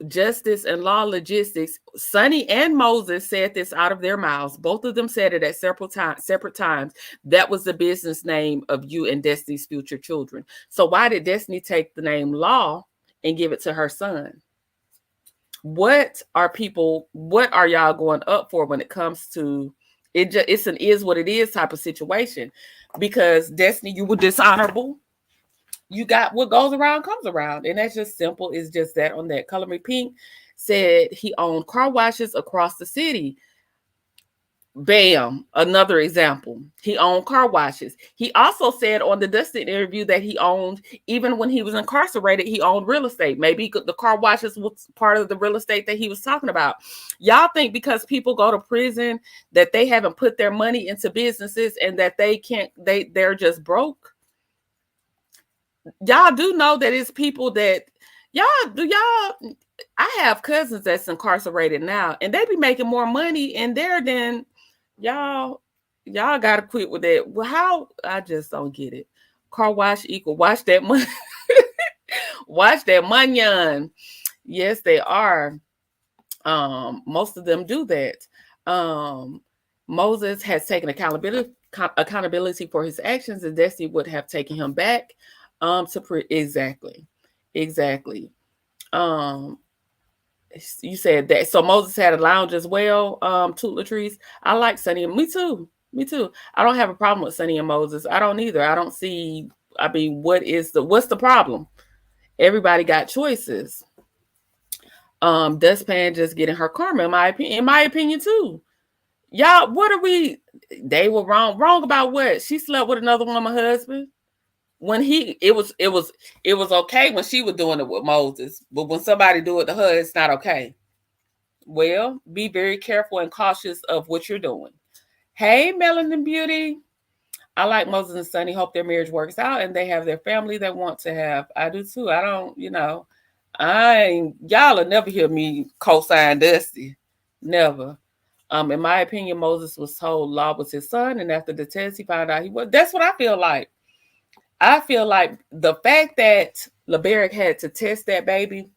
Justice and Law Logistics. Sonny and Moses said this out of their mouths. Both of them said it at separate times. That was the business name of you and Destiny's future children. So why did Destiny take the name Law and give it to her son? What are y'all going up for when it comes to it? It's an is what it is type of situation, because Destiny, you were dishonorable. You got what goes around comes around. And that's just simple. It's just that on that. Color Me Pink said he owned car washes across the city. Bam. Another example. He owned car washes. He also said on the Dustin interview that he owned, even when he was incarcerated, he owned real estate. Maybe the car washes was part of the real estate that he was talking about. Y'all think because people go to prison that they haven't put their money into businesses and that they're just broke? Y'all do know that it's people that I have cousins that's incarcerated now, and they be making more money in there than y'all gotta quit with that. Well, how? I just don't get it. Car wash equal watch that money. Watch that money. Yes, they are. Most of them do that. Moses has taken accountability for his actions, and Destiny would have taken him back. Exactly. You said that. So Moses had a lounge as well. Toot Latrice. I like Sonny. Me too. I don't have a problem with Sonny and Moses. I don't either. I don't see. I mean, what's the problem? Everybody got choices. Dustpan just getting her karma. In my opinion too. Y'all, what are we? They were wrong. Wrong about what? She slept with another woman's husband. When it was okay when she was doing it with Moses, but when somebody do it to her, it's not okay. Well, be very careful and cautious of what you're doing. Hey, Melanin Beauty. I like Moses and Sonny. Hope their marriage works out and they have their family they want to have. I do too. I don't, y'all will never hear me co-sign Dusty. Never. In my opinion, Moses was told Law was his son, and after the test, he found out he was. That's what I feel like. I feel like the fact that LeBarrick had to test that baby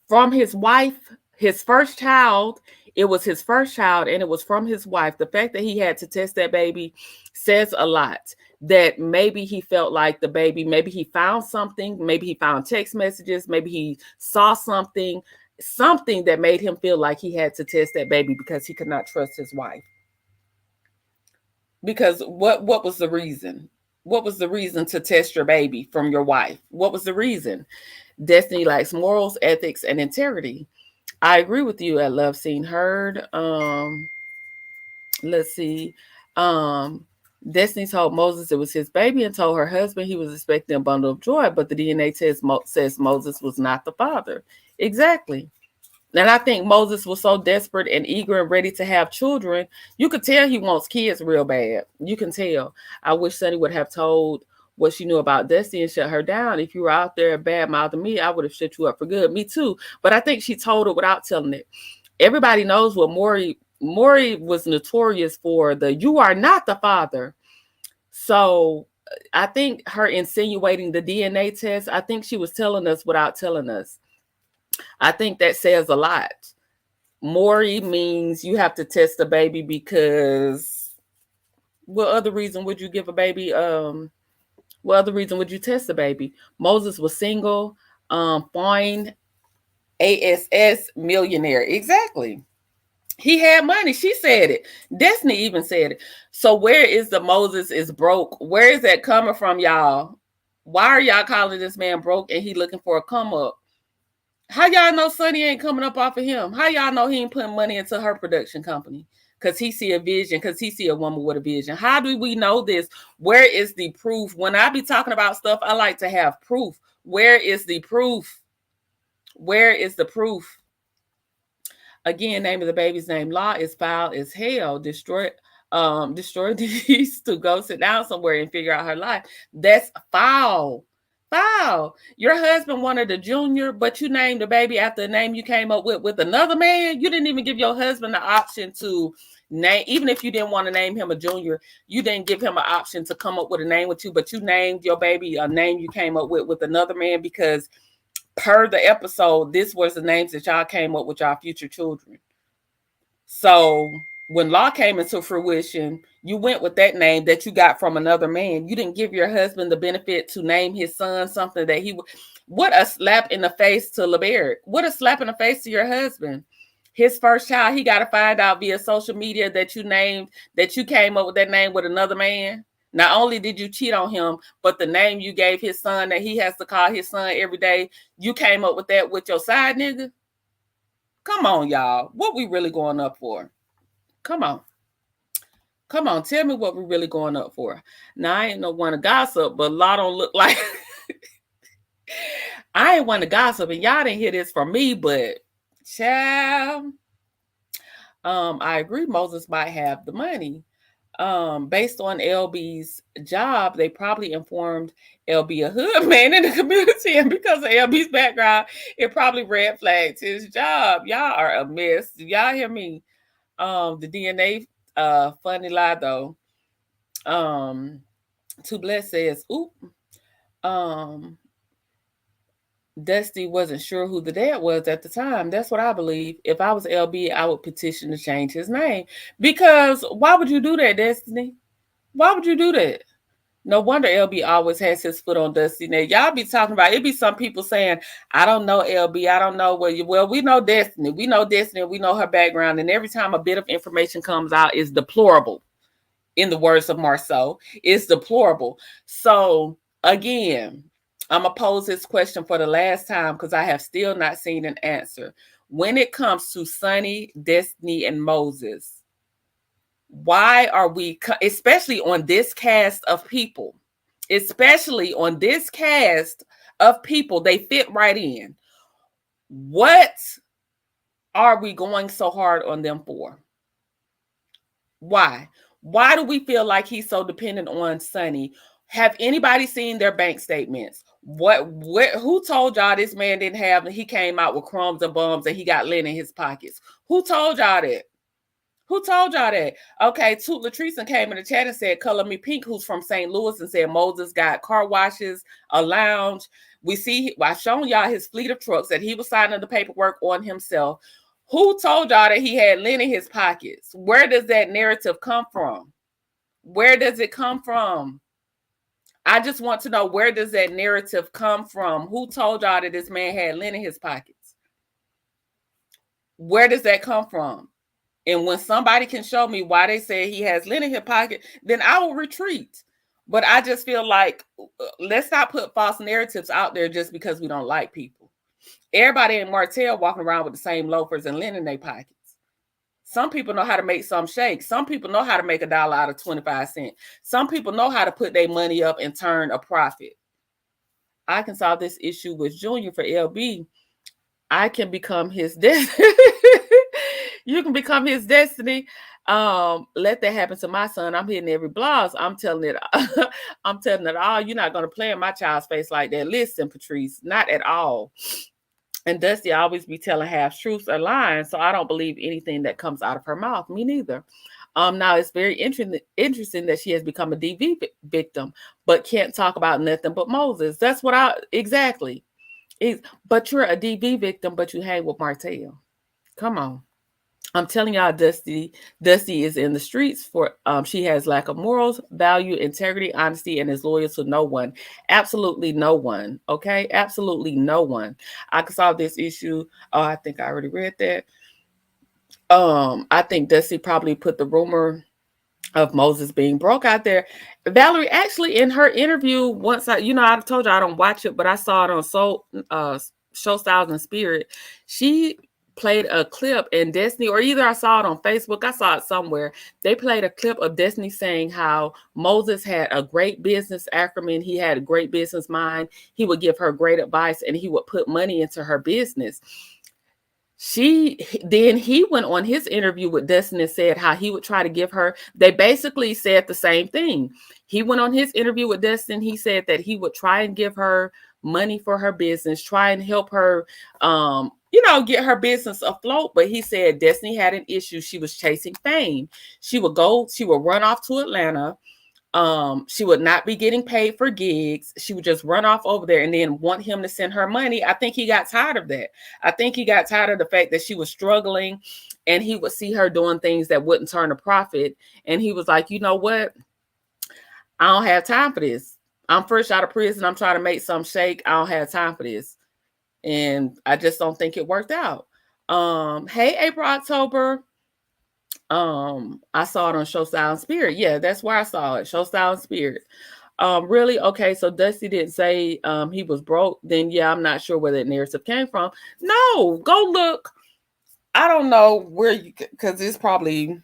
from his wife, his first child, it was his first child and it was from his wife. The fact that he had to test that baby says a lot. That maybe he felt like the baby, maybe he found something, maybe he found text messages, maybe he saw something that made him feel like he had to test that baby because he could not trust his wife. Because what was the reason? What was the reason to test your baby from your wife? What was the reason? Destiny likes morals, ethics, and integrity. I agree with you at Love Seen Heard. Let's see. Destiny told Moses it was his baby and told her husband he was expecting a bundle of joy, but the DNA test says Moses was not the father. Exactly. And I think Moses was so desperate and eager and ready to have children. You could tell he wants kids real bad. You can tell. I wish Sonny would have told what she knew about Destiny and shut her down. If you were out there bad mouthing me, I would have shut you up for good. Me too. But I think she told her without telling it. Everybody knows what Maury was notorious for. You are not the father. So I think her insinuating the DNA test, I think she was telling us without telling us. I think that says a lot. Maury means you have to test the baby because What other reason would you give a baby? What other reason would you test a baby? Moses was single, fine, ASS millionaire. Exactly. He had money. She said it. Destiny even said it. So where is the Moses is broke? Where is that coming from, y'all? Why are y'all calling this man broke and he looking for a come up? How y'all know Sonny ain't coming up off of him? How y'all know he ain't putting money into her production company? Because he see a vision, because he see a woman with a vision. How do we know this? Where is the proof? When I be talking about stuff, I like to have proof. Where is the proof? Where is the proof? Again, name of the baby's name. Law is foul as hell. Destroy these to go sit down somewhere and figure out her life. That's foul. Foul. Your husband wanted a junior, but you named the baby after a name you came up with another man. You didn't even give your husband the option to name, even if you didn't want to name him a junior, you didn't give him an option to come up with a name with you, but you named your baby a name you came up with another man because per the episode, this was the names that y'all came up with y'all future children. So when Law came into fruition, you went with that name that you got from another man. You didn't give your husband the benefit to name his son something that he would. What a slap in the face to LeBaric. What a slap in the face to your husband. His first child, he got to find out via social media that you named, that you came up with that name with another man. Not only did you cheat on him, but the name you gave his son that he has to call his son every day, you came up with that with your side nigga. Come on, y'all. What we really going up for? Come on. Come on. Tell me what we really going up for. Now, I ain't no one to gossip, but Law don't look like... I ain't one to gossip, and y'all didn't hear this from me, but child, I agree Moses might have the money. Based on LB's job, they probably informed LB a hood man in the community, and because of LB's background, it probably red flagged his job. Y'all are a mess. Do y'all hear me? The DNA funny lie though. Too Blessed says, oop. Dusty wasn't sure who the dad was at the time. That's what I believe. If I was LB, I would petition to change his name. Because why would you do that, Destiny? Why would you do that? No wonder LB always has his foot on Dusty. Now, y'all be talking about, it be some people saying, I don't know LB, I don't know where you, well, we know Destiny. We know Destiny, we know her background. And every time a bit of information comes out, it's deplorable. In the words of Marceau, it's deplorable. So, again, I'm going to pose this question for the last time because I have still not seen an answer. When it comes to Sonny, Destiny, and Moses, why are we, especially on this cast of people, they fit right in. What are we going so hard on them for? Why? Why do we feel like he's so dependent on Sonny? Have anybody seen their bank statements? Who told y'all this man didn't have, he came out with crumbs and bums and he got lint in his pockets? Who told y'all that? Who told y'all that? Okay, Toot Latrice came in the chat and said, Color Me Pink, who's from St. Louis, and said Moses got car washes, a lounge. We see, I've shown y'all his fleet of trucks that he was signing the paperwork on himself. Who told y'all that he had lint in his pockets? Where does that narrative come from? Where does it come from? I just want to know, where does that narrative come from? Who told y'all that this man had lint in his pockets? Where does that come from? And when somebody can show me why they say he has lint in his pocket, then I will retreat. But I just feel like, let's not put false narratives out there just because we don't like people. Everybody in Martell walking around with the same loafers and lint in their pockets. Some people know how to make some shake. Some people know how to make $1 out of 25 cents. Some people know how to put their money up and turn a profit. I can solve this issue with Junior for LB. I can become his destiny. You can become his destiny. Let that happen to my son. I'm hitting every blog. I'm telling it. I'm telling it all. You're not going to play in my child's face like that. Listen, Patrice, not at all. And Dusty always be telling half truths or lying, so I don't believe anything that comes out of her mouth. Me neither. Now it's very interesting that she has become a DV victim, but can't talk about nothing but Moses. That's what exactly. But you're a DV victim, but you hang with Martell. Come on. I'm telling y'all, Dusty is in the streets for she has lack of morals, value, integrity, honesty, and is loyal to no one. Absolutely no one. Okay? Absolutely no one. I can solve this issue. Oh, I think I already read that. I think Dusty probably put the rumor of Moses being broke out there. Valerie, actually, in her interview, once I told you I don't watch it, but I saw it on Show Styles and Spirit. She played a clip in Destiny, or either I saw it on Facebook, I saw it somewhere. They played a clip of Destiny saying how Moses had a great business acumen, he had a great business mind, he would give her great advice, and he would put money into her business. He went on his interview with Dustin and said how he would try to give her. They basically said the same thing. He went on his interview with Dustin. He said that he would try and give her money for her business, try and help her, get her business afloat. But he said Destiny had an issue. She was chasing fame. She would run off to Atlanta. She would not be getting paid for gigs. She would just run off over there and then want him to send her money. I think he got tired of that. I think he got tired of the fact that she was struggling and he would see her doing things that wouldn't turn a profit. And he was like, you know what? I don't have time for this. I'm fresh out of prison. I'm trying to make some shake. I don't have time for this. And I just don't think it worked out. Hey, April, October. I saw it on Show Style and Spirit. Yeah, that's where I saw it. Show Style and Spirit. Really? Okay, so Dusty didn't say he was broke. Then yeah, I'm not sure where that narrative came from. No, go look. I don't know where you, because it's probably,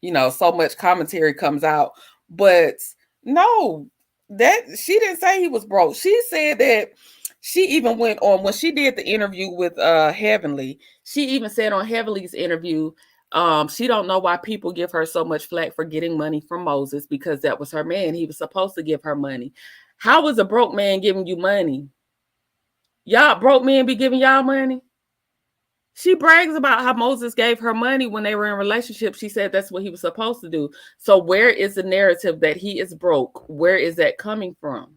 so much commentary comes out, but no, that she didn't say he was broke. She said that she even went on when she did the interview with Heavenly. She even said on Heavenly's interview, she don't know why people give her so much flack for getting money from Moses, because that was her man. He was supposed to give her money. How was a broke man giving you money? Y'all broke men be giving y'all money? She brags about how Moses gave her money when they were in relationship. She said that's what he was supposed to do. So where is the narrative that he is broke? Where is that coming from?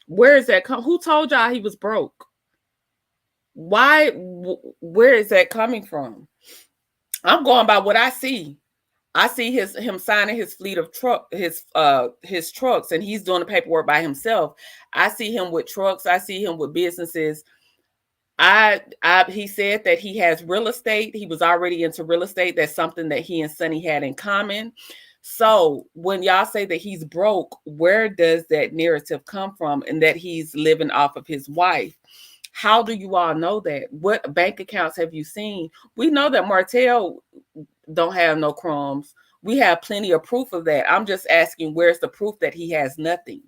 Where is that who told y'all he was broke? Why? Where is that coming from? I'm going by what I see. I see him signing his fleet of his trucks, and he's doing the paperwork by himself. I see him with trucks. I see him with businesses. He said that he has real estate. He was already into real estate. That's something that he and Sonny had in common. So when y'all say that he's broke, where does that narrative come from? And that he's living off of his wife? How do you all know that? What bank accounts have you seen? We know that Martell don't have no crumbs. We have plenty of proof of that. I'm just asking, where's the proof that he has nothing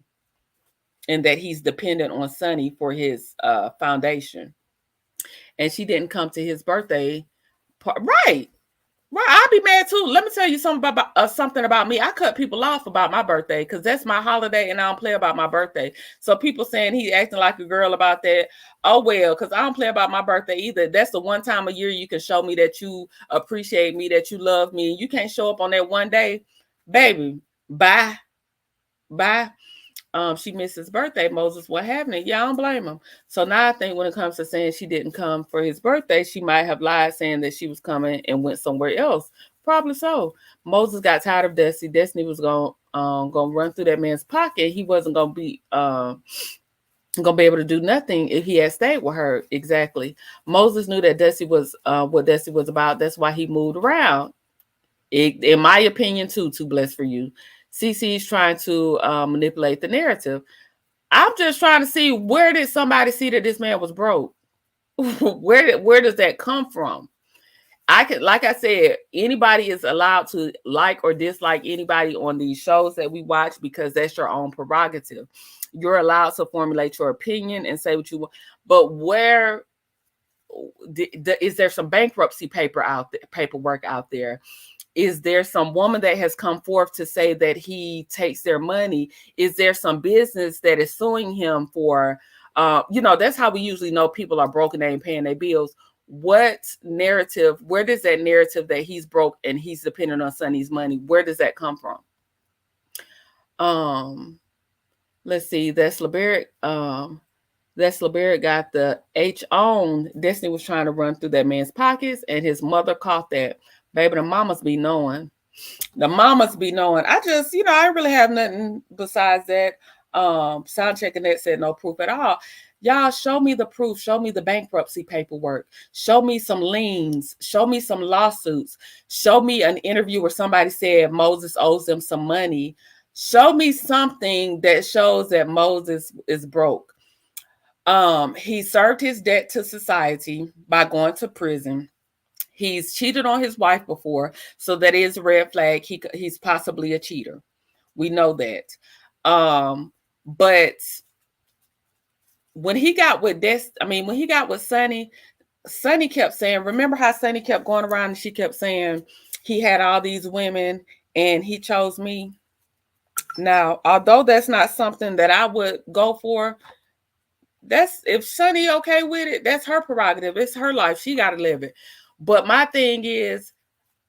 and that he's dependent on Sonny for his foundation? And she didn't come to his birthday. Right. I'll be mad too. Let me tell you something about me. I cut people off about my birthday because that's my holiday and I don't play about my birthday. So people saying he acting like a girl about that. Oh, well, because I don't play about my birthday either. That's the one time a year you can show me that you appreciate me, that you love me. You can't show up on that one day. Baby, bye. She missed his birthday. Moses, what happened? Yeah, I don't blame him. So now I think when it comes to saying she didn't come for his birthday, she might have lied saying that she was coming and went somewhere else. Probably so. Moses got tired of Destiny. Destiny was gonna run through that man's pocket. He wasn't gonna be able to do nothing if he had stayed with her. Exactly. Moses knew that Dusty was what Dusty was about. That's why he moved around. In my opinion, too blessed for you. CC's trying to manipulate the narrative. I'm just trying to see, where did somebody see that this man was broke? Where does that come from? Like I said, anybody is allowed to like or dislike anybody on these shows that we watch because that's your own prerogative. You're allowed to formulate your opinion and say what you want. But where is there some bankruptcy paperwork out there? Is there some woman that has come forth to say that he takes their money? Is there some business that is suing him for, that's how we usually know people are broke and they ain't paying their bills. What narrative, where does that narrative that he's broke and he's dependent on Sonny's money, where does that come from? Let's see, that's Liberic. that Slaberry got the H on. Destiny was trying to run through that man's pockets, and his mother caught that. Baby, the mamas be knowing. The mamas be knowing. I just, I really have nothing besides that. Sound checking that said no proof at all. Y'all, show me the proof. Show me the bankruptcy paperwork. Show me some liens. Show me some lawsuits. Show me an interview where somebody said Moses owes them some money. Show me something that shows that Moses is broke. He served his debt to society by going to prison. He's cheated on his wife before, so that is a red flag. He's possibly a cheater. We know that. But when he got with when he got with Sonny kept saying, remember how Sonny kept going around and she kept saying he had all these women and he chose me? Now, although that's not something that I would go for, that's if Sonny okay with it, that's her prerogative. It's her life. She got to live it. But my thing is,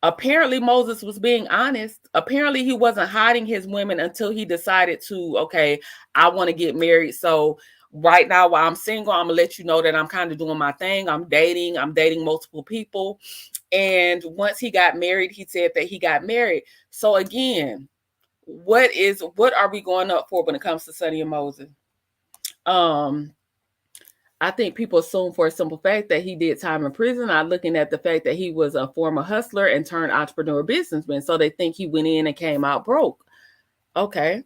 apparently Moses was being honest. Apparently he wasn't hiding his women until he decided to, okay, I want to get married. So right now, while I'm single, I'm going to let you know that I'm kind of doing my thing. I'm dating multiple people. And once he got married, he said that he got married. So again, what are we going up for when it comes to Sonny and Moses? I think people assume for a simple fact that he did time in prison, not looking at the fact that he was a former hustler and turned entrepreneur businessman. So they think he went in and came out broke. Okay.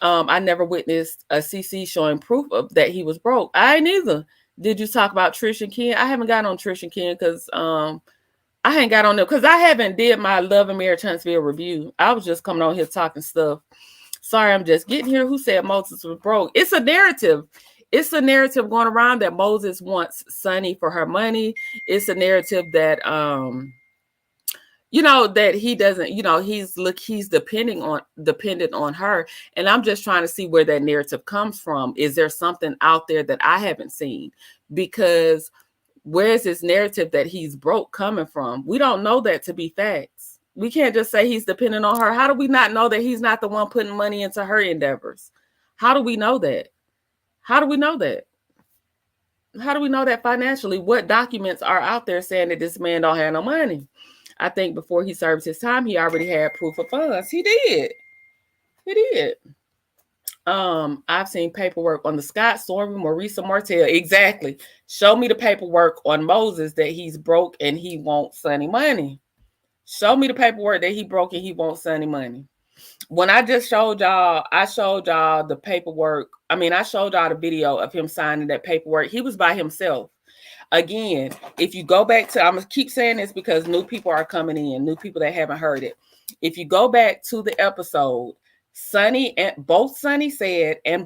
I never witnessed a CC showing proof of that he was broke. I ain't either. Did you talk about Trish and Ken? I haven't got on Trish and Ken because I ain't got on there because I haven't did my Love and Marriage Huntsville review. I was just coming on here talking stuff. Sorry, I'm just getting here. Who said Moses was broke? It's a narrative. It's a narrative going around that Moses wants Sonny for her money. It's a narrative that that he doesn't, he's dependent on her. And I'm just trying to see where that narrative comes from. Is there something out there that I haven't seen? Because where's this narrative that he's broke coming from? We don't know that to be facts. We can't just say he's dependent on her. How do we not know that he's not the one putting money into her endeavors? How do we know that? How do we know that? How do we know that financially? What documents are out there saying that this man don't have no money? I think before he served his time, he already had proof of funds. He did. I've seen paperwork on the Scott, Stormy, Marisa Martell. Exactly. Show me the paperwork on Moses that he's broke and he wants Sonny money. Show me the paperwork that he broke and he wants Sonny money. When I just showed y'all, the paperwork. I showed y'all the video of him signing that paperwork. He was by himself. Again, if you go back to, I'm going to keep saying this because new people are coming in, new people that haven't heard it. If you go back to the episode, Sonny and both Moses said in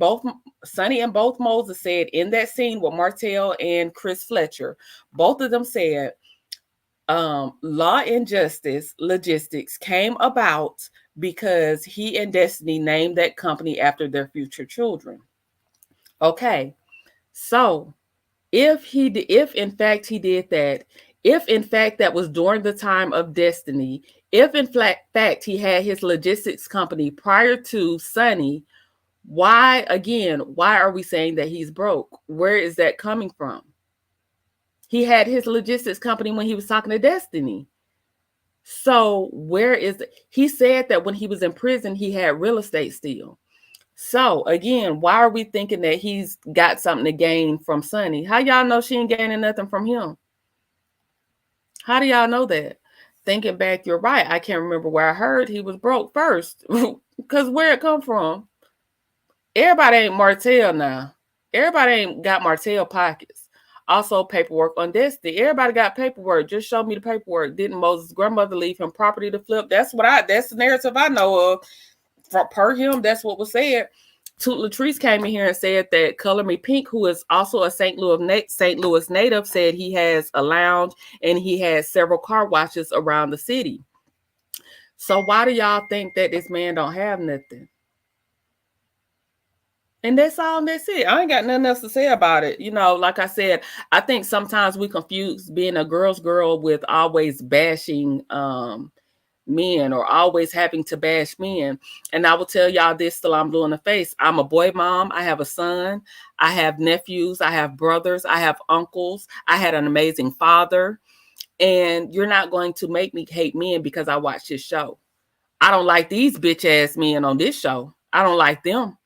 that scene with Martell and Chris Fletcher, both of them said, Law and Justice Logistics came about because he and Destiny named that company after their future children. Okay, so if in fact he did that, if in fact that was during the time of Destiny, if in fact he had his logistics company prior to Sonny, why are we saying that he's broke? Where is that coming from? He had his logistics company when he was talking to Destiny. So where is it? He said that when he was in prison, he had real estate still. So again, why are we thinking that he's got something to gain from Sonny? How y'all know she ain't gaining nothing from him? How do y'all know that? Thinking back, you're right. I can't remember where I heard he was broke first. Because where it come from? Everybody ain't Martell now. Everybody ain't got Martell pockets. Also, paperwork on Destiny. Everybody got paperwork. Just show me the paperwork. Didn't Moses' grandmother leave him property to flip? That's the narrative I know of. Per him, that's what was said. Toot Latrice came in here and said that Color Me Pink, who is also a St. Louis native, said he has a lounge and he has several car washes around the city. So why do y'all think that this man don't have nothing? And that's all, and that's it. I ain't got nothing else to say about it. Like I said, I think sometimes we confuse being a girl's girl with always bashing men, or always having to bash men. And I will tell y'all this till I'm blue in the face. I'm a boy mom. I have a son. I have nephews. I have brothers. I have uncles. I had an amazing father. And you're not going to make me hate men because I watch this show. I don't like these bitch ass men on this show. I don't like them.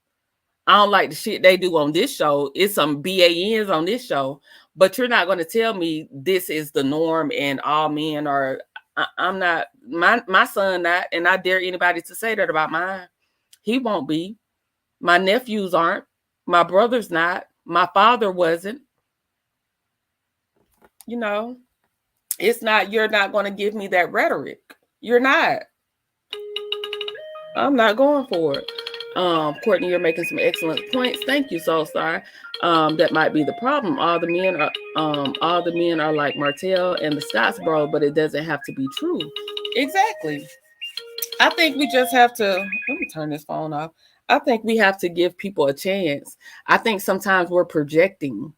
I don't like the shit they do on this show. It's some BANs on this show. But you're not going to tell me this is the norm and all men are. I'm not, my son not, and I dare anybody to say that about mine. He won't be. My nephews aren't. My brother's not. My father wasn't. You know, it's not, you're not going to give me that rhetoric. You're not. I'm not going for it. Courtney, you're making some excellent points. Thank you, Soulstar. That might be the problem. All the men are like Martell and the Scottsboro, but it doesn't have to be true. Exactly. I think we just have to, let me turn this phone off. I think we have to give people a chance. I think sometimes we're projecting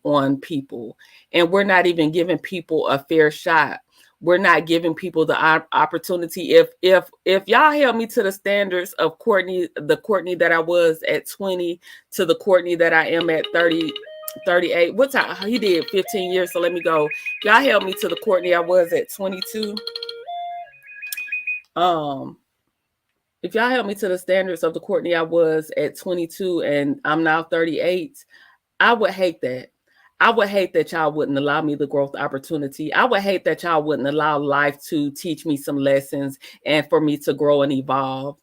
on people, and we're not even giving people a fair shot. We're not giving people the opportunity. If y'all held me to the standards of Courtney, the Courtney that I was at 20 to the Courtney that I am at 30, 38, what's how he did 15 years. So let me go. Y'all held me to the Courtney I was at 22. If y'all held me to the standards of the Courtney I was at 22 and I'm now 38, I would hate that. I would hate that y'all wouldn't allow me the growth opportunity. I would hate that y'all wouldn't allow life to teach me some lessons and for me to grow and evolve.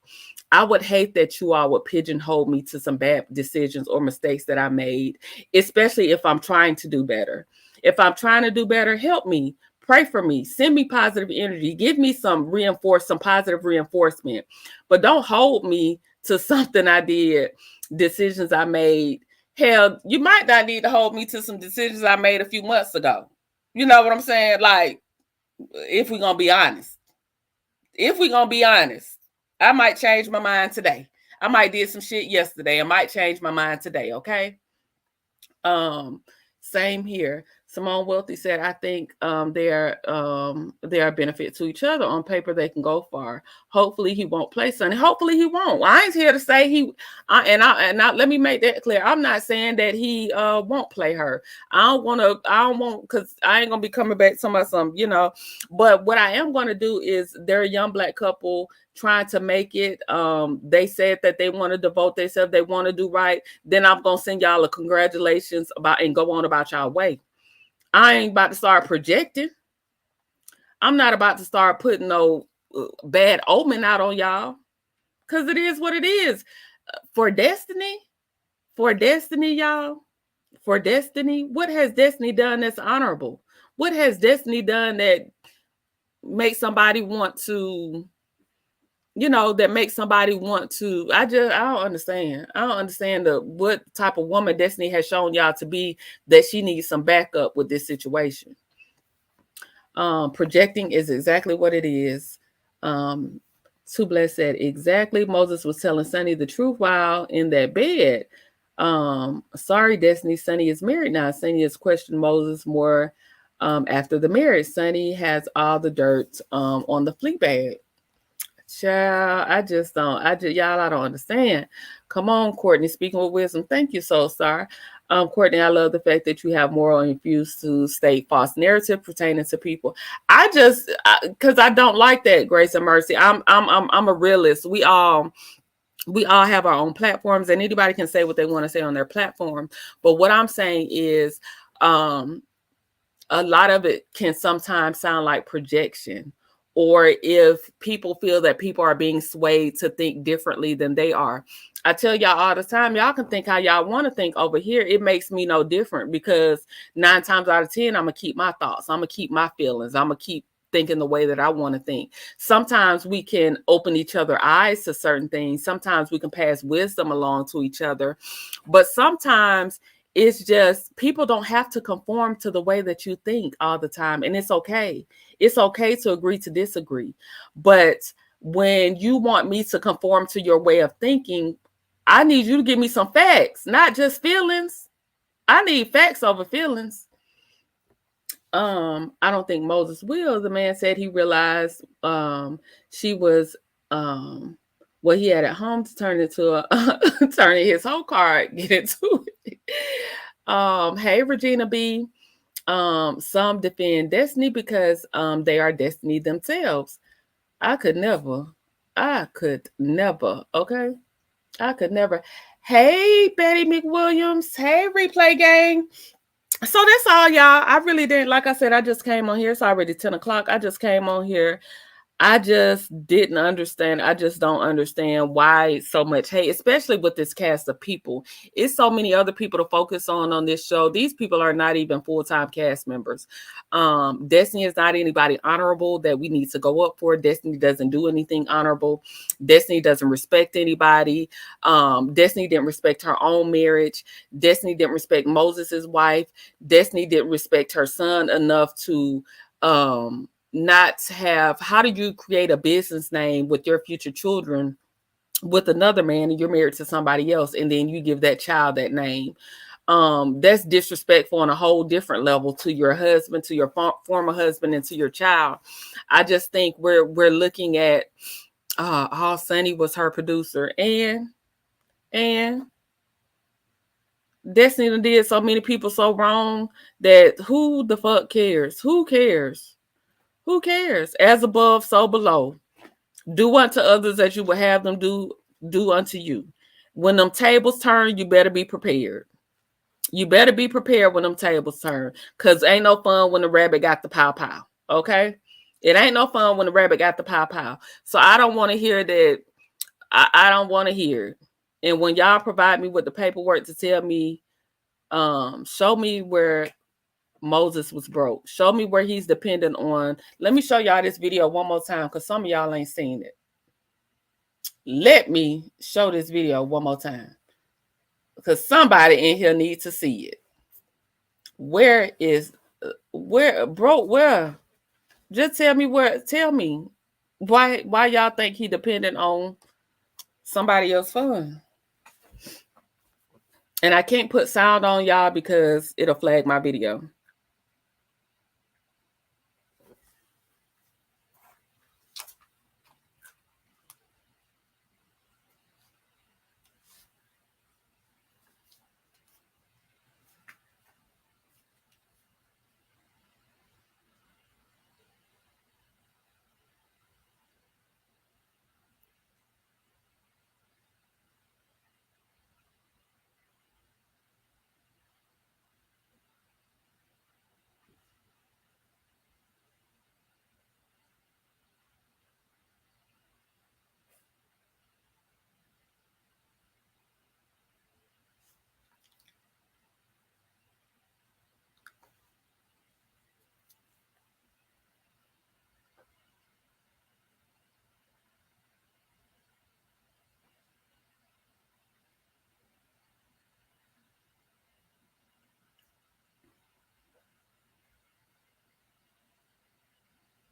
I would hate that you all would pigeonhole me to some bad decisions or mistakes that I made, especially if I'm trying to do better. If I'm trying to do better, help me. Pray for me. Send me positive energy. Give me some positive reinforcement. But don't hold me to something I did, decisions I made. Hell, you might not need to hold me to some decisions I made a few months ago. You know what I'm saying? Like, if we're going to be honest. I might change my mind today. I might did some shit yesterday. I might change my mind today, okay? Same here. Simone Wealthy said, I think they are a benefit to each other. On paper, they can go far. Hopefully he won't play Sonny. Hopefully he won't. I ain't here to say let me make that clear. I'm not saying that he won't play her. Because I ain't gonna be coming back to my some, but what I am gonna do is they're a young Black couple trying to make it. They said that they want to devote themselves, they want to do right. Then I'm gonna send y'all a congratulations and go on about y'all way. I ain't about to start projecting. I'm not about to start putting no bad omen out on y'all, because it is what it is. For destiny, y'all, what has destiny done that's honorable? What has destiny done that makes somebody want to, I don't understand. I don't understand what type of woman destiny has shown y'all to be that she needs some backup with this situation. Projecting is exactly what it is. Too Blessed said, exactly. Moses was telling Sonny the truth while in that bed. Sorry, Destiny. Sonny is married now. Sonny has questioned Moses more after the marriage. Sonny has all the dirt on the flea bag. Child, I don't understand. Come on, Courtney, speaking with wisdom. Thank you, Soulstar. Courtney, I love the fact that you have moral and refuse to state false narrative pertaining to people. Because I don't like that, Grace and Mercy. I'm a realist. We all have our own platforms, and anybody can say what they want to say on their platform. But what I'm saying is, a lot of it can sometimes sound like projection. Or if people feel that people are being swayed to think differently than they are. I tell y'all all the time, y'all can think how y'all want to think over here. It makes me no different, because 9 times out of 10, I'm going to keep my thoughts. I'm going to keep my feelings. I'm going to keep thinking the way that I want to think. Sometimes we can open each other's eyes to certain things. Sometimes we can pass wisdom along to each other. But sometimes it's just people don't have to conform to the way that you think all the time. And it's okay. It's okay to agree to disagree. But when you want me to conform to your way of thinking, I need you to give me some facts, not just feelings. I need facts over feelings. I don't think Moses will. The man said he realized she was what he had at home to turn into a turning his whole card, get into it. Hey Regina B. Some defend Destiny because they are Destiny themselves. I could never. Okay. I could never. Hey, Betty McWilliams. Hey, Replay Gang. So that's all, y'all. I really didn't, like I said, I just came on here. It's already 10 o'clock. I just came on here. I just didn't understand. I just don't understand why so much hate, especially with this cast of people. It's so many other people to focus on this show. These people are not even full-time cast members. Destiny is not anybody honorable that we need to go up for. Destiny doesn't do anything honorable. Destiny doesn't respect anybody. Destiny didn't respect her own marriage. Destiny didn't respect Moses's wife. Destiny didn't respect her son enough to not have. How do you create a business name with your future children with another man and you're married to somebody else and then you give that child that name? That's disrespectful on a whole different level to your husband, to your former husband, and to your child. I just think we're looking at how Sonny was her producer and Destiny did so many people so wrong that who the fuck cares? Who cares? Who cares? As above, so below. Do unto others as you would have them do unto you. When them tables turn, you better be prepared. You better be prepared when them tables turn. Because ain't no fun when the rabbit got the pow pow. Okay? It ain't no fun when the rabbit got the pow pow. So I don't want to hear that. I don't want to hear it. And when y'all provide me with the paperwork to tell me, show me where Moses was broke. Show me where he's dependent on. Let me show y'all this video one more time because some of y'all ain't seen it. Let me show this video one more time because somebody in here needs to see it. Where broke? Where? Just tell me where. Tell me why y'all think he dependent on somebody else's fund. And I can't put sound on y'all because it'll flag my video.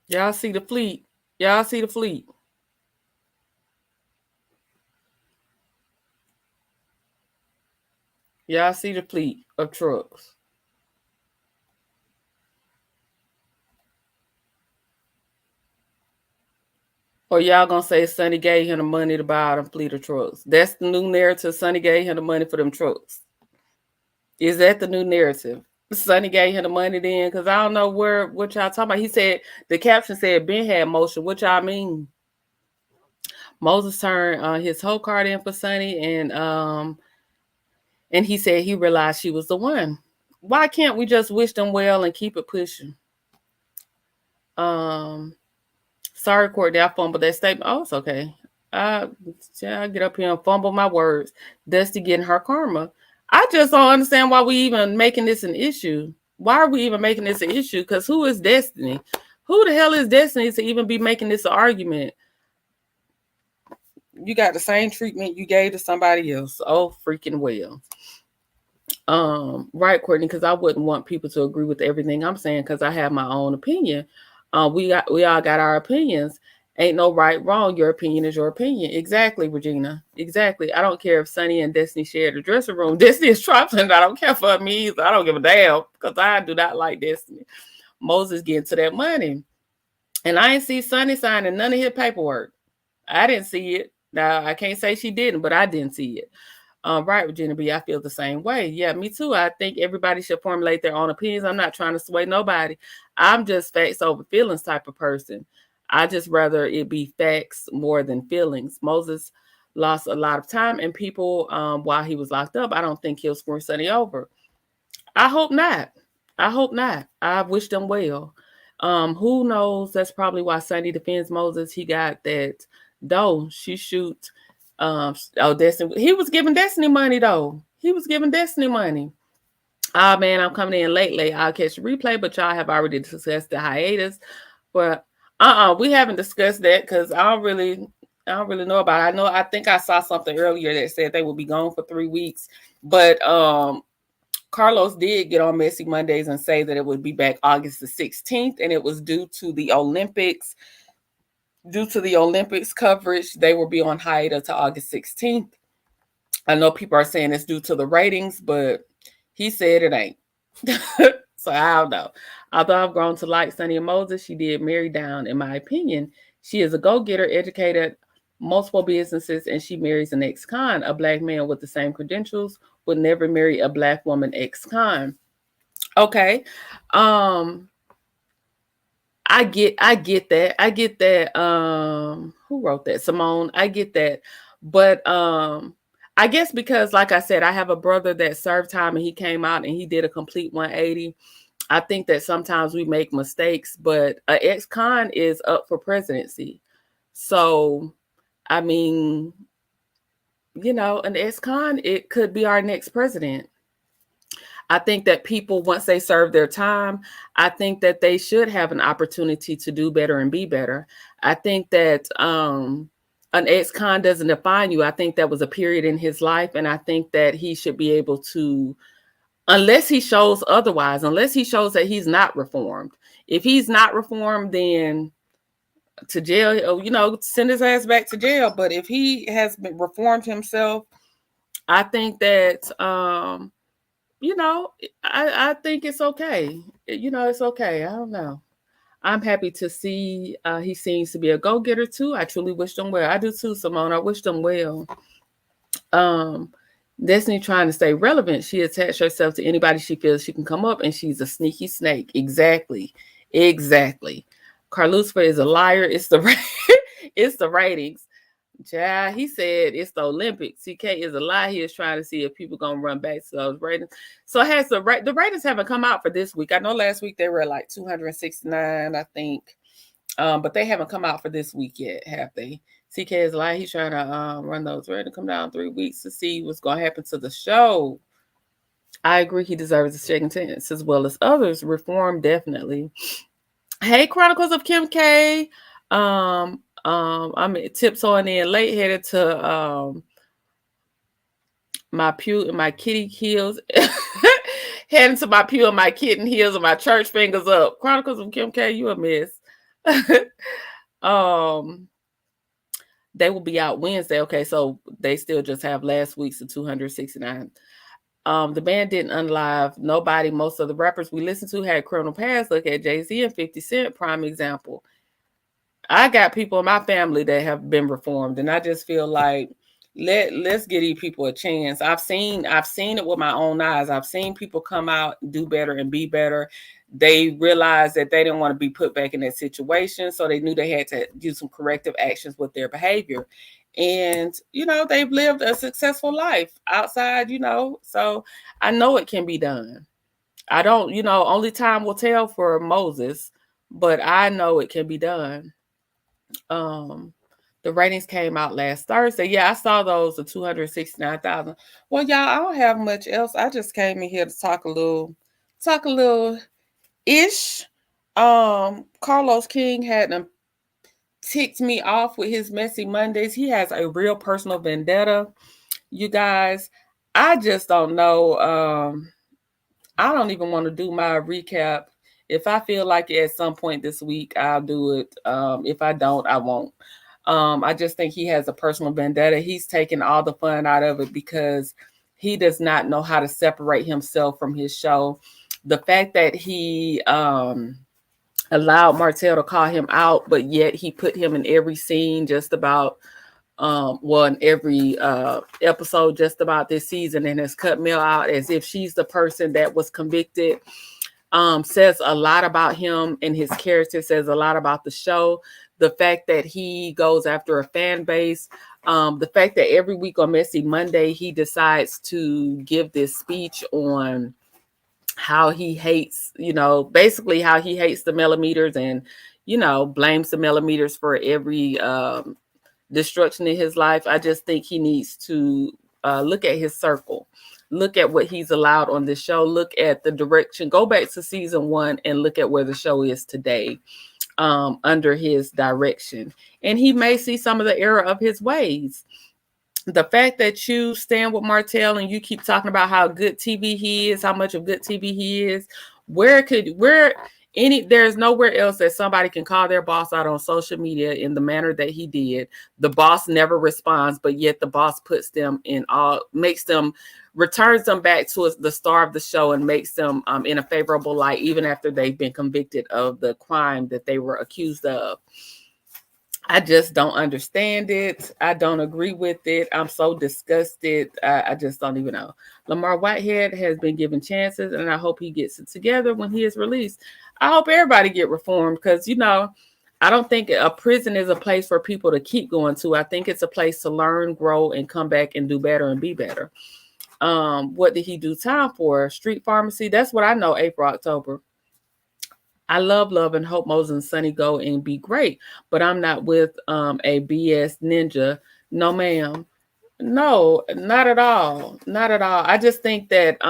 Y'all see the fleet? Y'all see the fleet? Y'all see the fleet of trucks? Or y'all gonna say Sonny gave him the money to buy them fleet of trucks? That's the new narrative. Sonny gave him the money for them trucks. Is that the new narrative? Sonny gave him the money then? Because I don't know what y'all talking about. He said, the caption said Ben had motion. What y'all mean? Moses turned his whole card in for Sonny, and he said he realized she was the one. Why can't we just wish them well and keep it pushing? Sorry, Courtney, I fumbled that statement. Oh, it's okay. I get up here and fumble my words. Dusty getting her karma. I just don't understand why we even making this an issue. Why are we even making this an issue? Because who is Destiny? Who the hell is Destiny to even be making this an argument? You got the same treatment you gave to somebody else. Oh, freaking well. Right, Courtney, because I wouldn't want people to agree with everything I'm saying because I have my own opinion. We all got our opinions. Ain't no right, wrong. Your opinion is your opinion. Exactly, Regina. Exactly. I don't care if Sonny and Destiny share the dressing room. Destiny is trifling. I don't care for me either. I don't give a damn because I do not like Destiny. Moses getting to that money. And I ain't see Sonny signing none of his paperwork. I didn't see it. Now, I can't say she didn't, but I didn't see it. Right, Virginia B, I feel the same way. Yeah, me too. I think everybody should formulate their own opinions. I'm not trying to sway nobody. I'm just facts over feelings type of person. I just rather it be facts more than feelings. Moses lost a lot of time and people while he was locked up. I don't think he'll screw Sonny over. I hope not. I hope not. I wish them well. Who knows? That's probably why Sonny defends Moses. He got that dough. She shoots. Destiny. He was giving Destiny money though. He was giving Destiny money. Ah man, I'm coming in late. I'll catch the replay, but y'all have already discussed the hiatus. But we haven't discussed that because I don't really know about it. I think I saw something earlier that said they will be gone for 3 weeks. But Carlos did get on Messy Mondays and say that it would be back August the 16th, and it was due to the Olympics. Due to the Olympics coverage, they will be on hiatus to August 16th. I know people are saying it's due to the ratings, but he said it ain't. So I don't know. Although I've grown to like Sonny and Moses, she did marry down, in my opinion. She is a go-getter, educated, multiple businesses, and she marries an ex-con. A black man with the same credentials would never marry a black woman ex-con. Okay. I get that. I get that. Who wrote that? Simone. I get that. But I guess because, like I said, I have a brother that served time and he came out and he did a complete 180. I think that sometimes we make mistakes, but an ex-con is up for presidency. So, I mean, an ex-con, it could be our next president. I think that people, once they serve their time, I think that they should have an opportunity to do better and be better. I think that an ex-con doesn't define you. I think that was a period in his life, and I think that he should be able to, unless he shows otherwise, unless he shows that he's not reformed. If he's not reformed, then to jail, send his ass back to jail. But if he has been reformed himself, I think that I think it's okay. It's okay. I don't know. I'm happy to see he seems to be a go-getter too. I truly wish them well. I do too, Simone. I wish them well. Destiny trying to stay relevant. She attached herself to anybody she feels she can come up, and she's a sneaky snake. Exactly. Carlucifer is a liar. It's the it's the ratings. Yeah, he said it's the Olympics. CK is a lie. He is trying to see if people gonna run back to those ratings. So has the ratings haven't come out for this week. I know last week they were like 269, I think. But they haven't come out for this week yet, have they? CK is a lie. He's trying to run those ratings, come down 3 weeks to see what's gonna happen to the show. I agree he deserves a second chance as well as others. Reform definitely. Hey, Chronicles of Kim K. I'm tiptoeing in late, headed to my pew and my kitty heels. Heading to my pew and my kitten heels and my church fingers up. Chronicles of Kim K, you a mess. They will be out Wednesday. Okay, so they still just have last week's of 269. The band didn't unlive nobody. Most of the rappers we listened to had criminal past. Look at Jay-Z and 50 Cent, prime example. I got people in my family that have been reformed, and I just feel like let's give these people a chance. I've seen it with my own eyes. I've seen people come out, do better, and be better. They realized that they didn't want to be put back in that situation, so they knew they had to do some corrective actions with their behavior. And they've lived a successful life outside. So I know it can be done. I don't, only time will tell for Moses, but I know it can be done. The ratings came out last Thursday. Yeah, I saw those of 269,000. Well, y'all, I don't have much else. I just came in here to talk a little ish. Carlos King had ticked me off with his Messy Mondays. He has a real personal vendetta. You guys, I just don't know. I don't even want to do my recap. If I feel like it at some point this week, I'll do it. If I don't, I won't. I just think he has a personal vendetta. He's taken all the fun out of it because he does not know how to separate himself from his show. The fact that he allowed Martell to call him out, but yet he put him in every scene just about well, in every episode just about this season, and has cut Mel out as if she's the person that was convicted. Says a lot about him and his character, says a lot about the show. The fact that he goes after a fan base, the fact that every week on Messy Monday, he decides to give this speech on how he hates, basically how he hates the millimeters and, blames the millimeters for every destruction in his life. I just think he needs to look at his circle, look at what he's allowed on this show, look at the direction, go back to season 1 and look at where the show is today under his direction. And he may see some of the error of his ways. The fact that you stand with Martell and you keep talking about how good TV he is, how much of good TV he is, there's nowhere else that somebody can call their boss out on social media in the manner that he did. The boss never responds, but yet the boss returns them back to the star of the show and makes them in a favorable light, even after they've been convicted of the crime that they were accused of. I just don't understand it. I don't agree with it. I'm so disgusted. I just don't even know. Lamar Whitehead has been given chances, and I hope he gets it together when he is released. I hope everybody get reformed because, I don't think a prison is a place for people to keep going to. I think it's a place to learn, grow, and come back and do better and be better. What did he do time for? Street pharmacy. That's what I know, April, October. I love and hope Moses and Sonny go and be great, but I'm not with a BS ninja. No, ma'am. No, not at all. Not at all. I just think that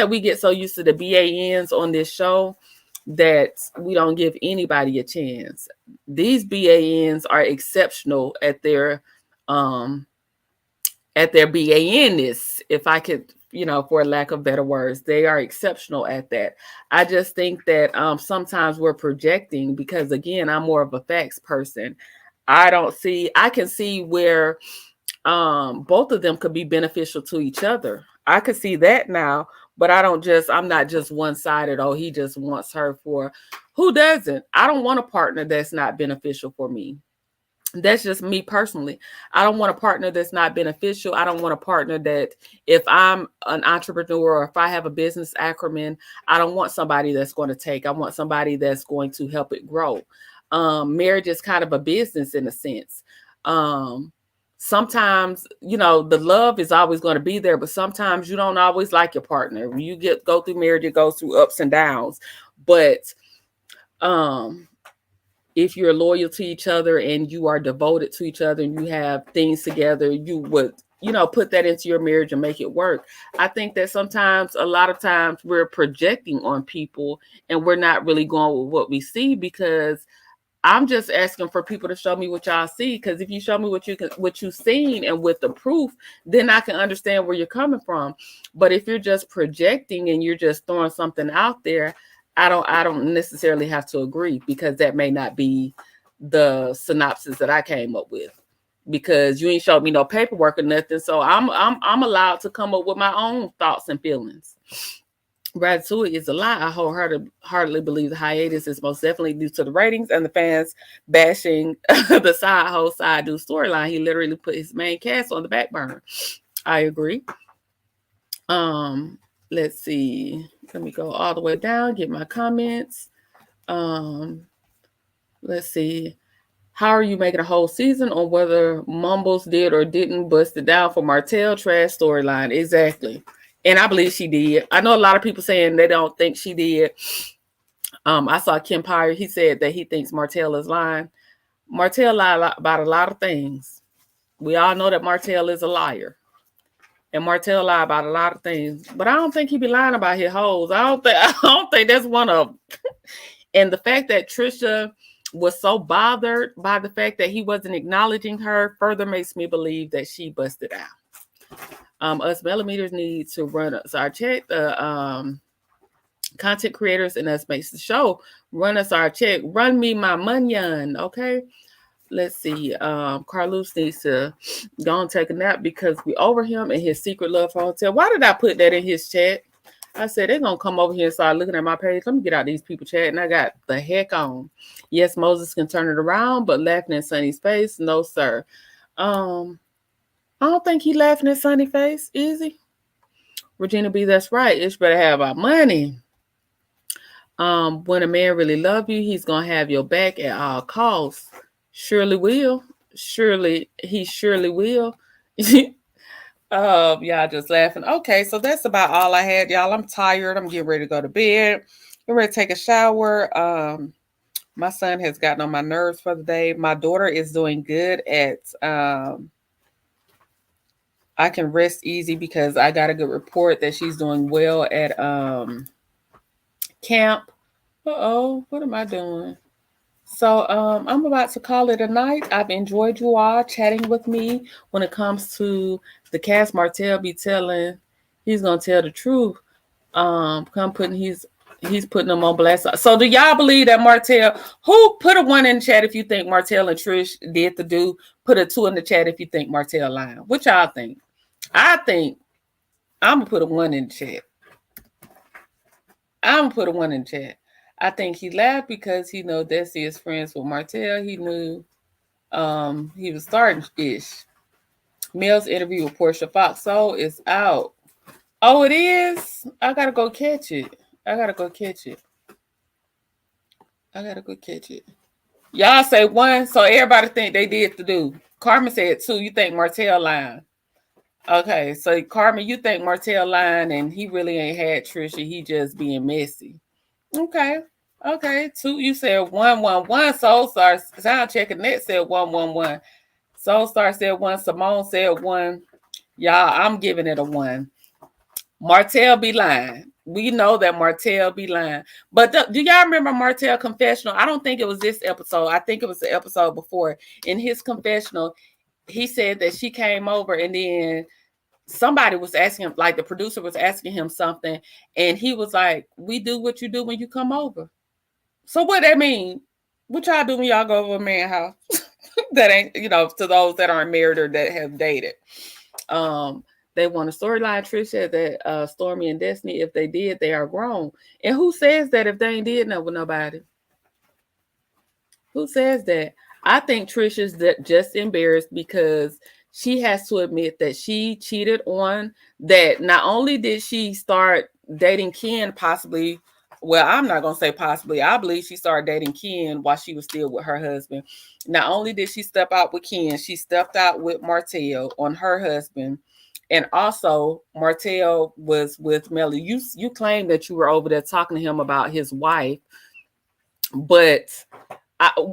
we get so used to the BANs on this show that we don't give anybody a chance. These BANs are exceptional at their BAN-ness, if I could, for lack of better words. They are exceptional at that. I just think that sometimes we're projecting because, again, I'm more of a facts person. I can see where both of them could be beneficial to each other. I could see that now, but I'm not just one-sided. Oh, he just wants her for, who doesn't? I don't want a partner that's not beneficial for me. That's just me personally. I don't want a partner that's not beneficial. I don't want a partner that, if I'm an entrepreneur or if I have a business acumen, I don't want somebody that's going to take. I want somebody that's going to help it grow. Marriage is kind of a business in a sense. Sometimes, the love is always going to be there, but sometimes you don't always like your partner. When you go through marriage, it goes through ups and downs. But if you're loyal to each other and you are devoted to each other and you have things together, you would, put that into your marriage and make it work. I think that a lot of times we're projecting on people and we're not really going with what we see, because I'm just asking for people to show me what y'all see. Because if you show me what you've seen and with the proof, then I can understand where you're coming from. But if you're just projecting and you're just throwing something out there, I don't necessarily have to agree, because that may not be the synopsis that I came up with, because you ain't showed me no paperwork or nothing. So I'm allowed to come up with my own thoughts and feelings. Ratatouille is a lie. I wholeheartedly believe the hiatus is most definitely due to the ratings and the fans bashing the side dude storyline. He literally put his main cast on the back burner. I agree. Let's see. Let me go all the way down, get my comments. Let's see. How are you making a whole season on whether Mumbles did or didn't bust it down for Martell trash storyline? Exactly. And I believe she did. I know a lot of people saying they don't think she did. I saw Kim Pyre. He said that he thinks Martell is lying. Martell lied about a lot of things. We all know that Martell is a liar. And Martell lied about a lot of things, but I don't think he be lying about his hoes. I don't think that's one of them. And the fact that Trisha was so bothered by the fact that he wasn't acknowledging her further makes me believe that she busted out. Us millimeters need to run us our check. The content creators and us makes the show run us our check. Run me my money, okay? Let's see. Carlos needs to go and take a nap because we over him and his secret love for hotel. Why did I put that in his chat? I said, they're going to come over here and start looking at my page. Let me get out these people chat. And I got the heck on. Yes, Moses can turn it around, but laughing in Sunny's face, no, sir. I don't think he laughing at Sunny's face, is he? Regina B, that's right. Ish better have our money. When a man really love you, he's going to have your back at all costs. Surely will. He surely will. Y'all just laughing. Okay, so that's about all I had, y'all. I'm tired. I'm getting ready to go to bed. Get ready to take a shower. My son has gotten on my nerves for the day. My daughter is doing good at I can rest easy because I got a good report that she's doing well at camp. What am I doing? So I'm about to call it a night. I've enjoyed you all chatting with me. When it comes to the cast, Martell be telling, he's gonna tell the truth. He's putting them on blast. So do y'all believe that Martell? Who put a 1 in the chat if you think Martell and Trish did the do? Put a 2 in the chat if you think Martell lying. What y'all think? I think I'm gonna put a 1 in the chat. I'm gonna put a 1 in the chat. I think he laughed because he know Desi is friends with Martell. He knew he was starting ish. Mel's interview with Portia Fox is out. Oh, it is? I gotta go catch it. Y'all say 1, so everybody think they did the do. Carmen said 2. You think Martell lying? Okay, so Carmen, you think Martell lying and he really ain't had Trisha. He just being messy. Okay. 2. You said 111. Soul Star sound checking that said 111. Soul Star said 1. Simone said 1. Y'all, I'm giving it a 1. Martell be lying. We know that Martell be lying. But do y'all remember Martell confessional? I don't think it was this episode. I think it was the episode before. In his confessional, he said that she came over and then somebody was asking him, like the producer was asking him something, and he was like, we do what you do when you come over. So what that mean? What y'all do when y'all go over a man's house? That ain't, to those that aren't married or that have dated. They want a storyline. Trish said that Stormy and Destiny, if they did, they are grown. And who says that if they ain't did nothing with nobody? Who says that? I think Trish is just embarrassed because she has to admit that she cheated on that. Not only did she start dating Ken, possibly, well, I'm not going to say possibly. I believe she started dating Ken while she was still with her husband. Not only did she step out with Ken, she stepped out with Martell on her husband. And also, Martell was with Melly. You claim that you were over there talking to him about his wife. But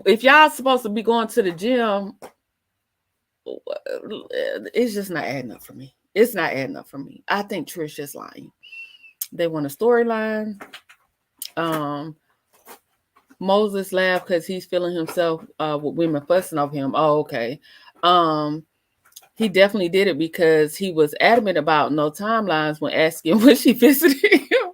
if y'all supposed to be going to the gym, it's just not adding up for me. It's not adding up for me. I think Trish is lying. They want a storyline. Moses laughed because he's feeling himself with women fussing over him. Oh, okay. He definitely did it because he was adamant about no timelines when asking when she visited him.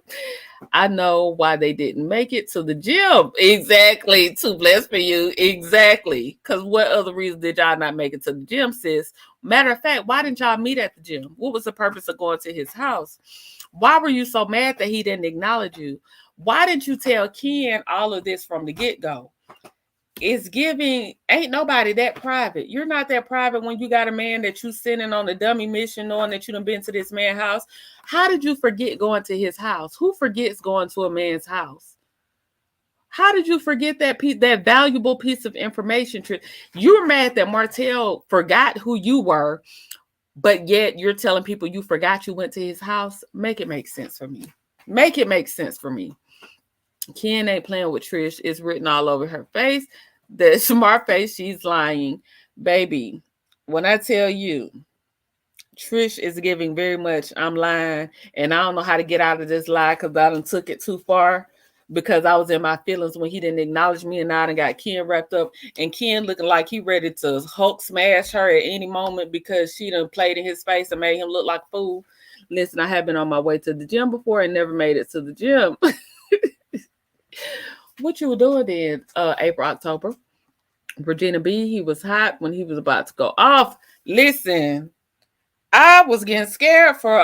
I know why they didn't make it to the gym. Exactly. Too blessed for you. Exactly. Because what other reason did y'all not make it to the gym, sis? Matter of fact, why didn't y'all meet at the gym? What was the purpose of going to his house? Why were you so mad that he didn't acknowledge you? Why didn't you tell Ken all of this from the get-go? It's giving, ain't nobody that private. You're not that private when you got a man that you sending on a dummy mission knowing that you done been to this man's house. How did you forget going to his house? Who forgets going to a man's house? How did you forget that valuable piece of information? You're mad that Martell forgot who you were, but yet you're telling people you forgot you went to his house. Make it make sense for me. Make it make sense for me. Ken ain't playing with Trish. It's written all over her face. The smart face, she's lying. Baby, when I tell you, Trish is giving very much, I'm lying, and I don't know how to get out of this lie because I done took it too far because I was in my feelings when he didn't acknowledge me, and I done got Ken wrapped up, and Ken looking like he ready to Hulk smash her at any moment because she done played in his face and made him look like a fool. Listen, I have been on my way to the gym before and never made it to the gym. What you were doing then, April, October? Regina B, he was hot when he was about to go off. Listen, I was getting scared for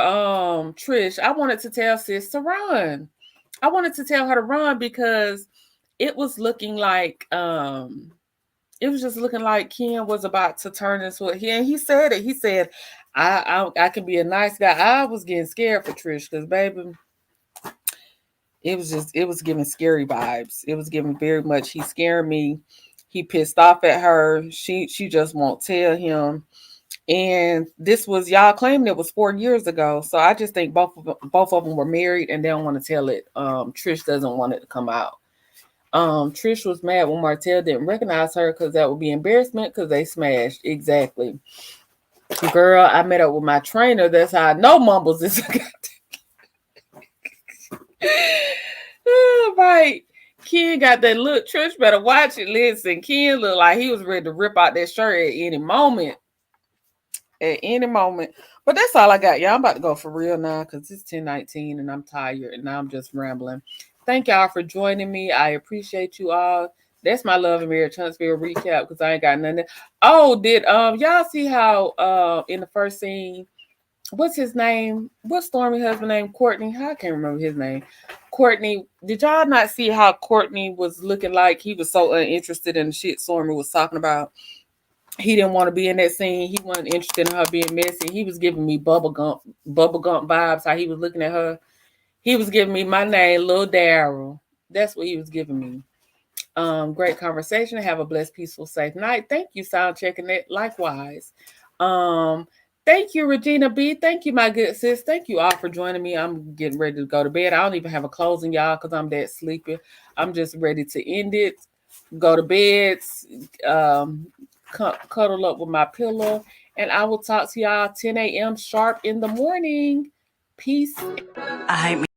Trish. I wanted to tell sis to run. I wanted to tell her to run because it was looking like it was just looking like Ken was about to turn into it. And he said it. He said, I can be a nice guy. I was getting scared for Trish because baby, it was giving scary vibes. It was giving very much. He's scaring me. He pissed off at her. She just won't tell him. And this was y'all claiming it was 4 years ago. So I just think both of them were married and they don't want to tell it. Trish doesn't want it to come out. Trish was mad when Martell didn't recognize her because that would be embarrassment because they smashed. Exactly. Girl, I met up with my trainer. That's how I know Mumbles is right. Ken got that look. Trish better watch it. Listen, Ken looked like he was ready to rip out that shirt at any moment. At any moment. But that's all I got. Y'all, I'm about to go for real now because it's 10:19 and I'm tired and now I'm just rambling. Thank y'all for joining me. I appreciate you all. That's my Love and Marriage Huntsville recap because I ain't got nothing. Oh, did y'all see how in the first scene, what's his name? What's Stormy husband name? Courtney. I can't remember his name. Courtney. Did y'all not see how Courtney was looking like he was so uninterested in the shit Stormy was talking about? He didn't want to be in that scene. He wasn't interested in her being messy. He was giving me bubblegum vibes. How he was looking at her. He was giving me my name, Lil Daryl. That's what he was giving me. Great conversation. Have a blessed, peaceful, safe night. Thank you, sound checking it. Likewise. Thank you, Regina B. Thank you, my good sis. Thank you all for joining me. I'm getting ready to go to bed. I don't even have a closing, y'all, because I'm that sleepy. I'm just ready to end it. Go to bed. Cuddle up with my pillow, and I will talk to y'all 10 a.m. sharp in the morning. Peace. I hate me.